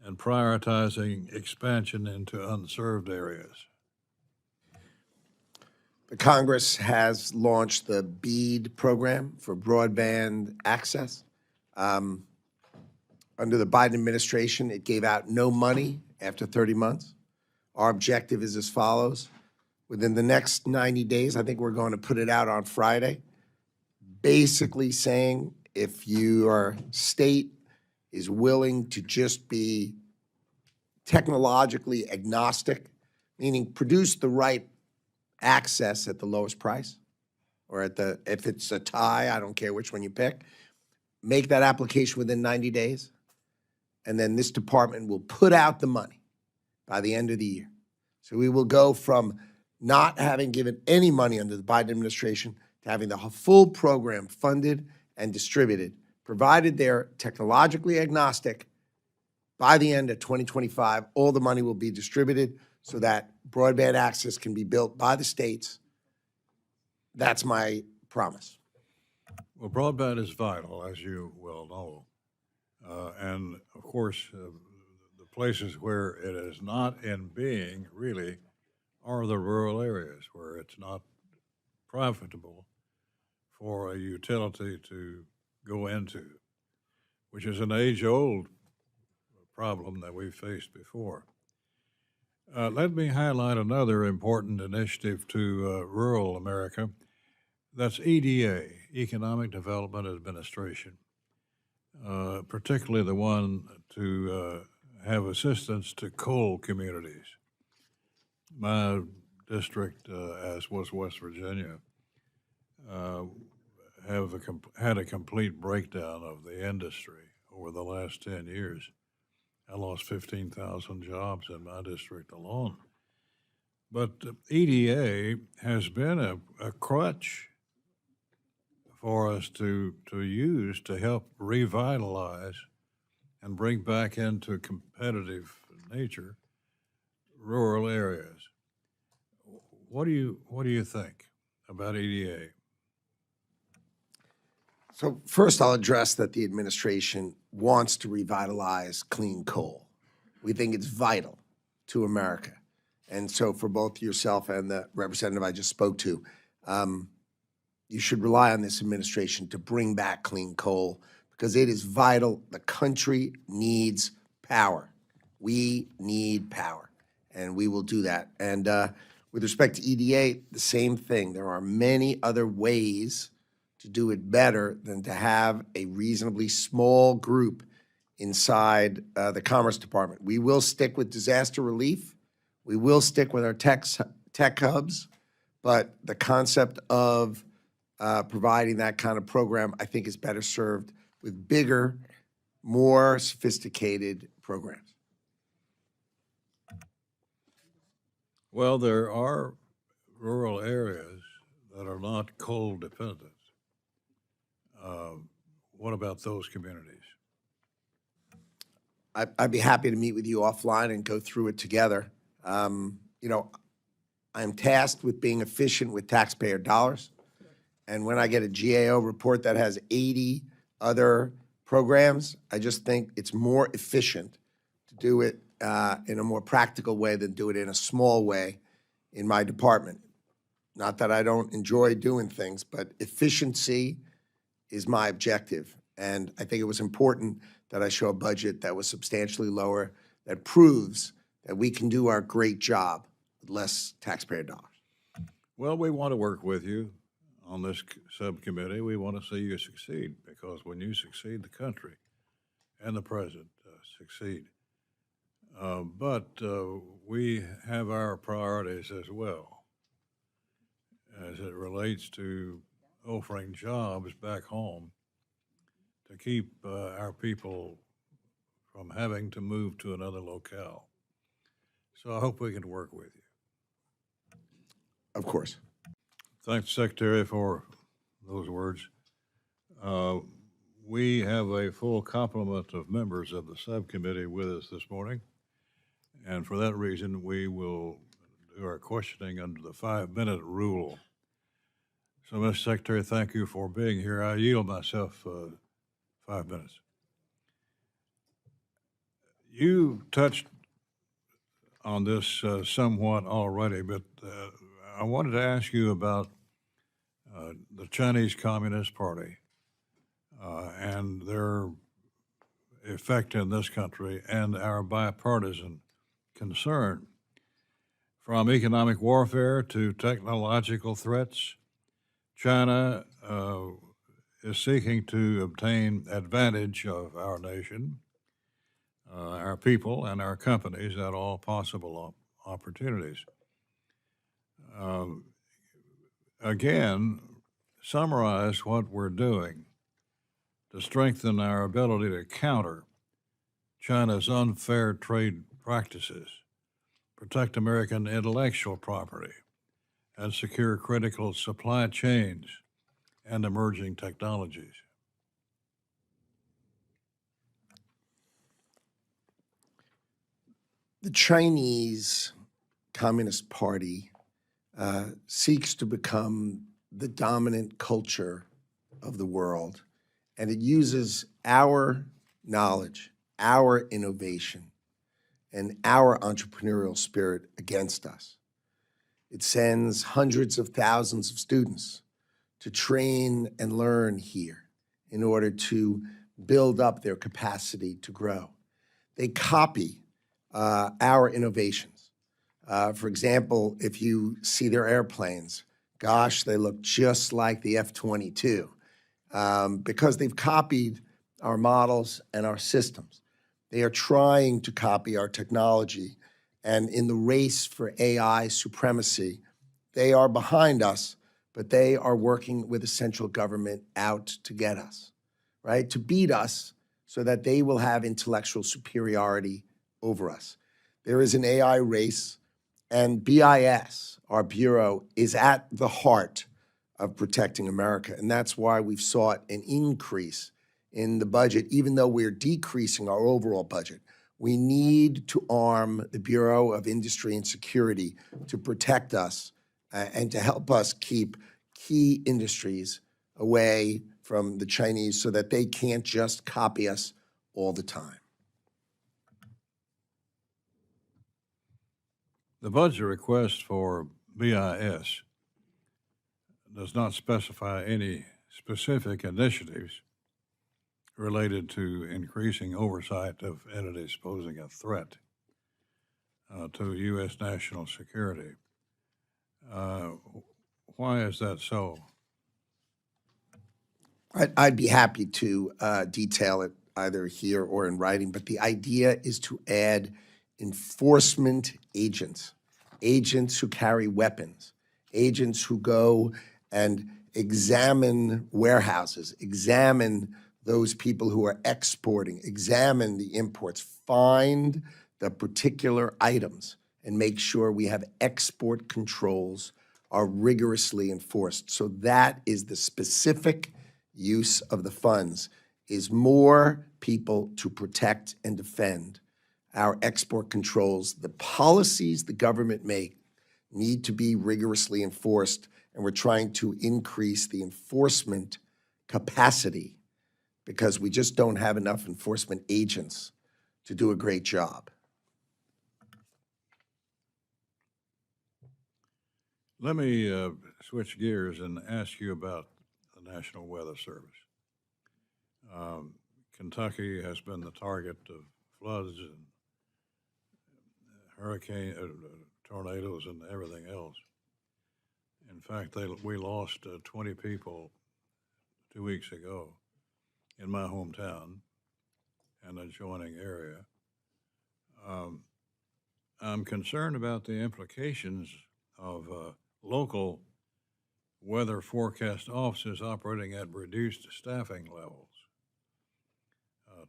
and prioritizing expansion into unserved areas? The Congress has launched the BEAD program for broadband access. Under the Biden administration, it gave out no money after 30 months. Our objective is as follows. Within the next 90 days, I think we're going to put it out on Friday, basically saying if your state is willing to just be technologically agnostic, meaning produce the right access at the lowest price, or if it's a tie, I don't care which one you pick, make that application within 90 days. And then this department will put out the money by the end of the year. So we will go from not having given any money under the Biden administration to having the full program funded and distributed, provided they're technologically agnostic. By the end of 2025, all the money will be distributed so that broadband access can be built by the states. That's my promise. Well, broadband is vital, as you well know. And of course, the places where it is not in being really are the rural areas where it's not profitable for a utility to go into, which is an age-old problem that we've faced before. Let me highlight another important initiative to rural America. That's EDA, Economic Development Administration, particularly the one to have assistance to coal communities. My district, as was West Virginia, had a complete breakdown of the industry over the last 10 years. I lost 15,000 jobs in my district alone. But EDA has been a crutch for us to use to help revitalize and bring back into competitive nature rural areas. What do you think? about EDA? So first, I'll address that the administration wants to revitalize clean coal. We think it's vital to America. And so for both yourself and the representative I just spoke to, you should rely on this administration to bring back clean coal because it is vital. The country needs power. We need power, and we will do that. And with respect to EDA, the same thing. There are many other ways to do it better than to have a reasonably small group inside the Commerce Department. We will stick with disaster relief. We will stick with our tech hubs, but the concept of providing that kind of program, I think, is better served with bigger, more sophisticated programs. Well, there are rural areas that are not coal dependent. What about those communities? I'd be happy to meet with you offline and go through it together. You know, I'm tasked with being efficient with taxpayer dollars. And when I get a GAO report that has 80 other programs, I just think it's more efficient to do it in a more practical way than do it in a small way in my department. Not that I don't enjoy doing things, but efficiency is my objective. And I think it was important that I show a budget that was substantially lower, that proves that we can do our great job with less taxpayer dollars. Well, we want to work with you on this subcommittee. We want to see you succeed, because when you succeed, the country and the president succeed. But we have our priorities as well as it relates to offering jobs back home to keep our people from having to move to another locale. So I hope we can work with you. Of course. Thanks, Secretary, for those words. We have a full complement of members of the subcommittee with us this morning, and for that reason, we will do our questioning under the 5-minute rule. So, Mr. Secretary, thank you for being here. I yield myself 5 minutes. You touched on this somewhat already, but I wanted to ask you about the Chinese Communist Party and their effect in this country and our bipartisan concern. From economic warfare to technological threats, China is seeking to obtain advantage of our nation, our people, and our companies at all possible opportunities. Again, summarize what we're doing to strengthen our ability to counter China's unfair trade practices, protect American intellectual property, and secure critical supply chains and emerging technologies. The Chinese Communist Party seeks to become the dominant culture of the world, and it uses our knowledge, our innovation, and our entrepreneurial spirit against us. It sends hundreds of thousands of students to train and learn here in order to build up their capacity to grow. They copy our innovations. For example, if you see their airplanes, gosh, they look just like the F-22 because they've copied our models and our systems. They are trying to copy our technology, and in the race for AI supremacy, they are behind us, but they are working with the central government out to get us, right? To beat us so that they will have intellectual superiority over us. There is an AI race, and BIS, our bureau, is at the heart of protecting America, and that's why we've sought an increase in the budget, even though we're decreasing our overall budget. We need to arm the Bureau of Industry and Security to protect us and to help us keep key industries away from the Chinese so that they can't just copy us all the time. The budget request for BIS does not specify any specific initiatives related to increasing oversight of entities posing a threat to U.S. national security. Why is that so? I'd be happy to detail it either here or in writing, but the idea is to add enforcement agents, agents who carry weapons, agents who go and examine warehouses, examine those people who are exporting, examine the imports, find the particular items, and make sure we have export controls are rigorously enforced. So that is the specific use of the funds, is more people to protect and defend our export controls. The policies the government make need to be rigorously enforced, and we're trying to increase the enforcement capacity because we just don't have enough enforcement agents to do a great job. Let me switch gears and ask you about the National Weather Service. Kentucky has been the target of floods and tornadoes and everything else. In fact, we lost 20 people 2 weeks ago in my hometown and adjoining area. I'm concerned about the implications of local weather forecast offices operating at reduced staffing levels.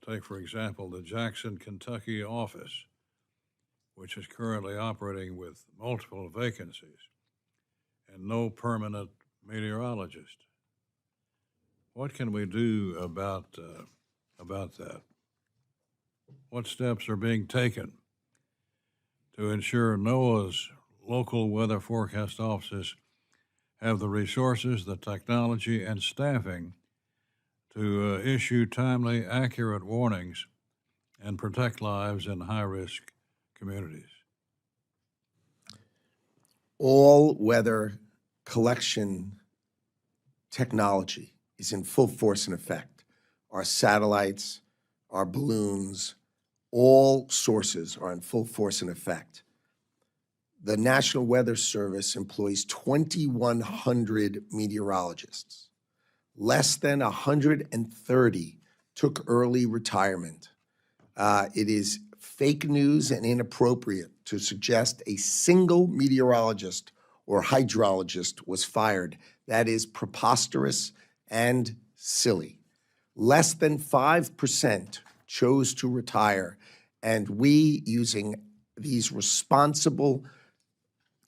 Take, for example, the Jackson, Kentucky office, which is currently operating with multiple vacancies and no permanent meteorologist. What can we do about that? What steps are being taken to ensure NOAA's local weather forecast offices have the resources, the technology, and staffing to issue timely, accurate warnings and protect lives in high-risk communities? All weather collection technology is in full force and effect. Our satellites, our balloons, all sources are in full force and effect. The National Weather Service employs 2,100 meteorologists. Less than 130 took early retirement. It is fake news and inappropriate to suggest a single meteorologist or hydrologist was fired. That is preposterous and silly. Less than 5% chose to retire, and we, using these responsible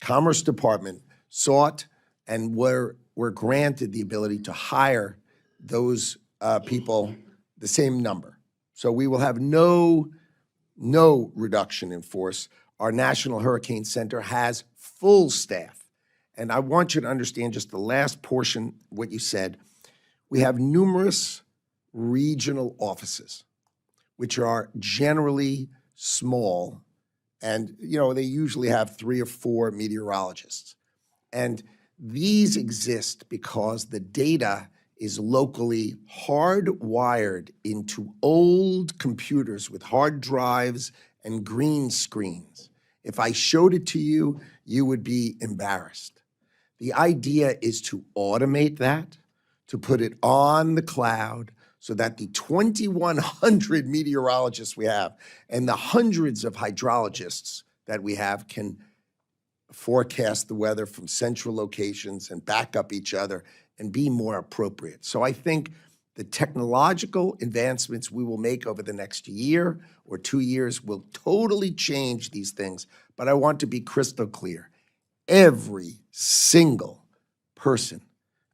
Commerce Department, sought and were granted the ability to hire those people, the same number. So we will have no reduction in force. Our National Hurricane Center has full staff. And I want you to understand just the last portion, what you said. We have numerous regional offices, which are generally small, and they usually have 3 or 4 meteorologists. And these exist because the data is locally hardwired into old computers with hard drives and green screens. If I showed it to you, you would be embarrassed. The idea is to automate that, to put it on the cloud so that the 2,100 meteorologists we have and the hundreds of hydrologists that we have can forecast the weather from central locations and back up each other and be more appropriate. So I think the technological advancements we will make over the next year or 2 years will totally change these things. But I want to be crystal clear. Every single person,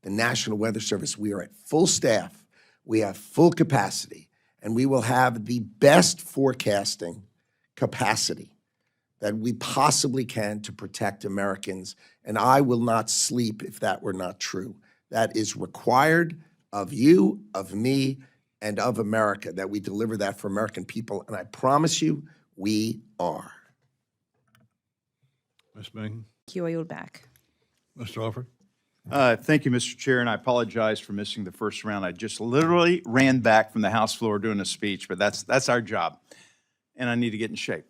the National Weather Service, we are at full staff, we have full capacity, and we will have the best forecasting capacity that we possibly can to protect Americans, and I will not sleep if that were not true. That is required of you, of me, and of America, that we deliver that for American people, and I promise you, we are. Ms. Bing? Thank you. I yield back. Mr. Alford? Thank you, Mr. Chair, and I apologize for missing the first round. I just literally ran back from the House floor doing a speech, but that's our job, and I need to get in shape.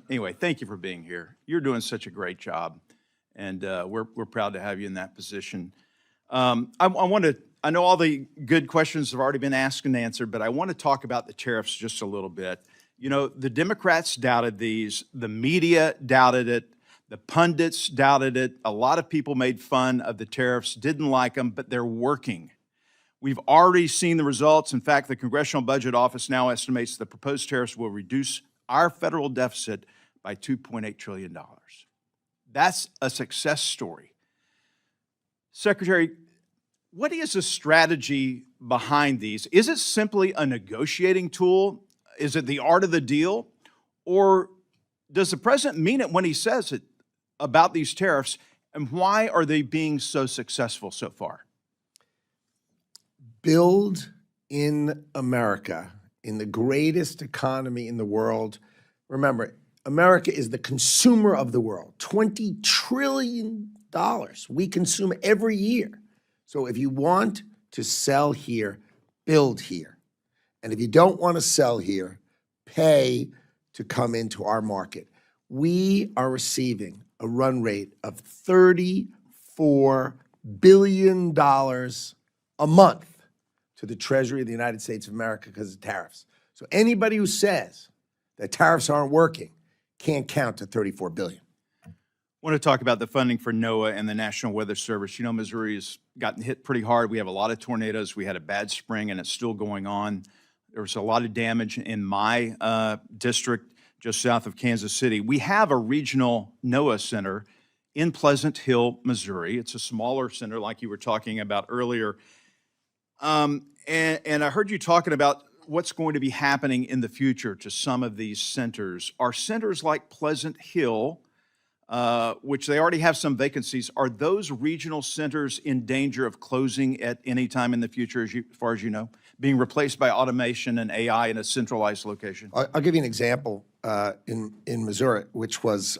Anyway, thank you for being here. You're doing such a great job, and we're proud to have you in that position. I know all the good questions have already been asked and answered, but I want to talk about the tariffs just a little bit. You know, the Democrats doubted these, the media doubted it, the pundits doubted it. A lot of people made fun of the tariffs, didn't like them, but they're working. We've already seen the results. In fact, the Congressional Budget Office now estimates the proposed tariffs will reduce our federal deficit by $2.8 trillion. That's a success story. Secretary, what is the strategy behind these? Is it simply a negotiating tool? Is it the art of the deal? Or does the president mean it when he says it about these tariffs? And why are they being so successful so far? Build in America, in the greatest economy in the world. Remember, America is the consumer of the world. $20 trillion we consume every year. So if you want to sell here, build here. And if you don't want to sell here, pay to come into our market. We are receiving a run rate of $34 billion a month to the Treasury of the United States of America because of tariffs. So anybody who says that tariffs aren't working can't count to $34 billion. I want to talk about the funding for NOAA and the National Weather Service. You know, Missouri has gotten hit pretty hard. We have a lot of tornadoes. We had a bad spring, and it's still going on. There was a lot of damage in my district just south of Kansas City. We have a regional NOAA center in Pleasant Hill, Missouri. It's a smaller center like you were talking about earlier. And I heard you talking about what's going to be happening in the future to some of these centers. Are centers like Pleasant Hill, which they already have some vacancies, are those regional centers in danger of closing at any time in the future, as far as you know, being replaced by automation and AI in a centralized location? I'll give you an example in Missouri, which was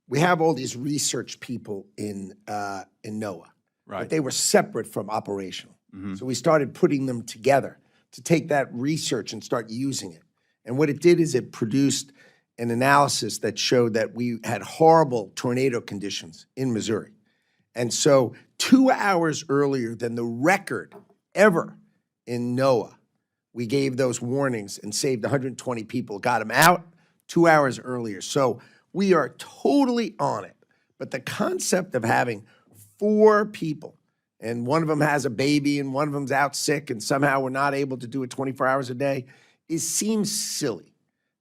we have all these research people in NOAA, Right. but they were separate from operational. So we started putting them together to take that research and start using it. And what it did is it produced an analysis that showed that we had horrible tornado conditions in Missouri. And so 2 hours earlier than the record ever in NOAA, we gave those warnings and saved 120 people, got them out 2 hours earlier. So we are totally on it. But the concept of having 4 people, and one of them has a baby and one of them's out sick and somehow we're not able to do it 24 hours a day, seems silly.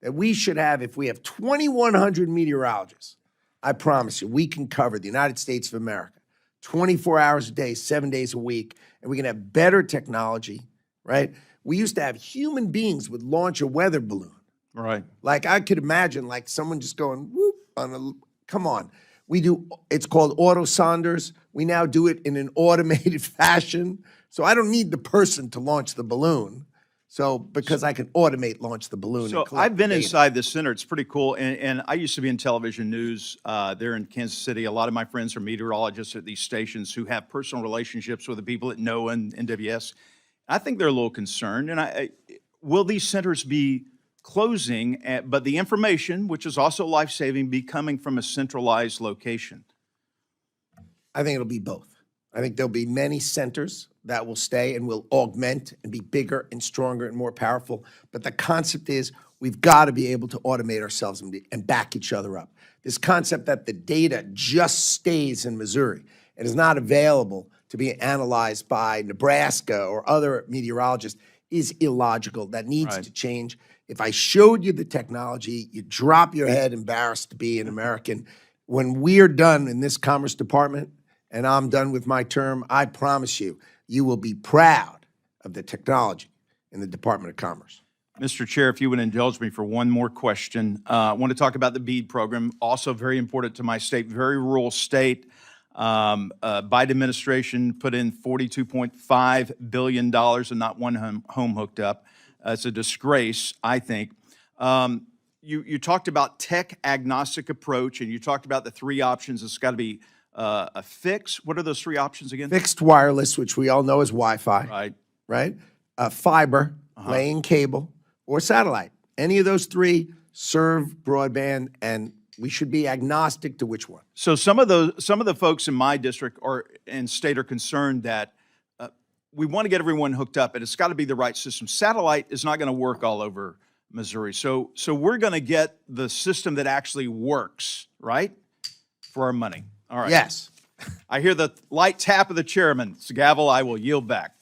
That we should have, if we have 2,100 meteorologists, I promise you, we can cover the United States of America 24 hours a day, 7 days a week, and we can have better technology, right? We used to have human beings would launch a weather balloon. Right. Like I could imagine like someone just going, whoop, come on. We do, it's called autosonders. We now do it in an automated fashion. So I don't need the person to launch the balloon. So because I can launch the balloon. So I've been inside this center. It's pretty cool. And I used to be in television news there in Kansas City. A lot of my friends are meteorologists at these stations who have personal relationships with the people at NOAA and NWS. I think they're a little concerned. And will these centers be closing, but the information, which is also life-saving, be coming from a centralized location? I think it'll be both. I think there'll be many centers that will stay and will augment and be bigger and stronger and more powerful. But the concept is we've got to be able to automate ourselves and back each other up. This concept that the data just stays in Missouri and is not available to be analyzed by Nebraska or other meteorologists is illogical. That needs to change. If I showed you the technology, you'd drop your head embarrassed to be an American. When we're done in this Commerce Department and I'm done with my term, I promise you, you will be proud of the technology in the Department of Commerce. Mr. Chair, if you would indulge me for one more question. I want to talk about the BEAD program, also very important to my state, very rural state. Biden administration put in $42.5 billion and not one home hooked up. It's a disgrace, I think. You talked about tech agnostic approach, and you talked about the three options. It's got to be a fix. What are those three options again? Fixed wireless, which we all know is Wi-Fi. Right. Right? Fiber, laying cable, or satellite. Any of those three serve broadband, and we should be agnostic to which one. So some of the folks in my district and state are concerned that we want to get everyone hooked up, and it's got to be the right system. Satellite is not going to work all over Missouri. So we're going to get the system that actually works, right, for our money. All right. Yes. I hear the light tap of the chairman. It's a gavel. I will yield back.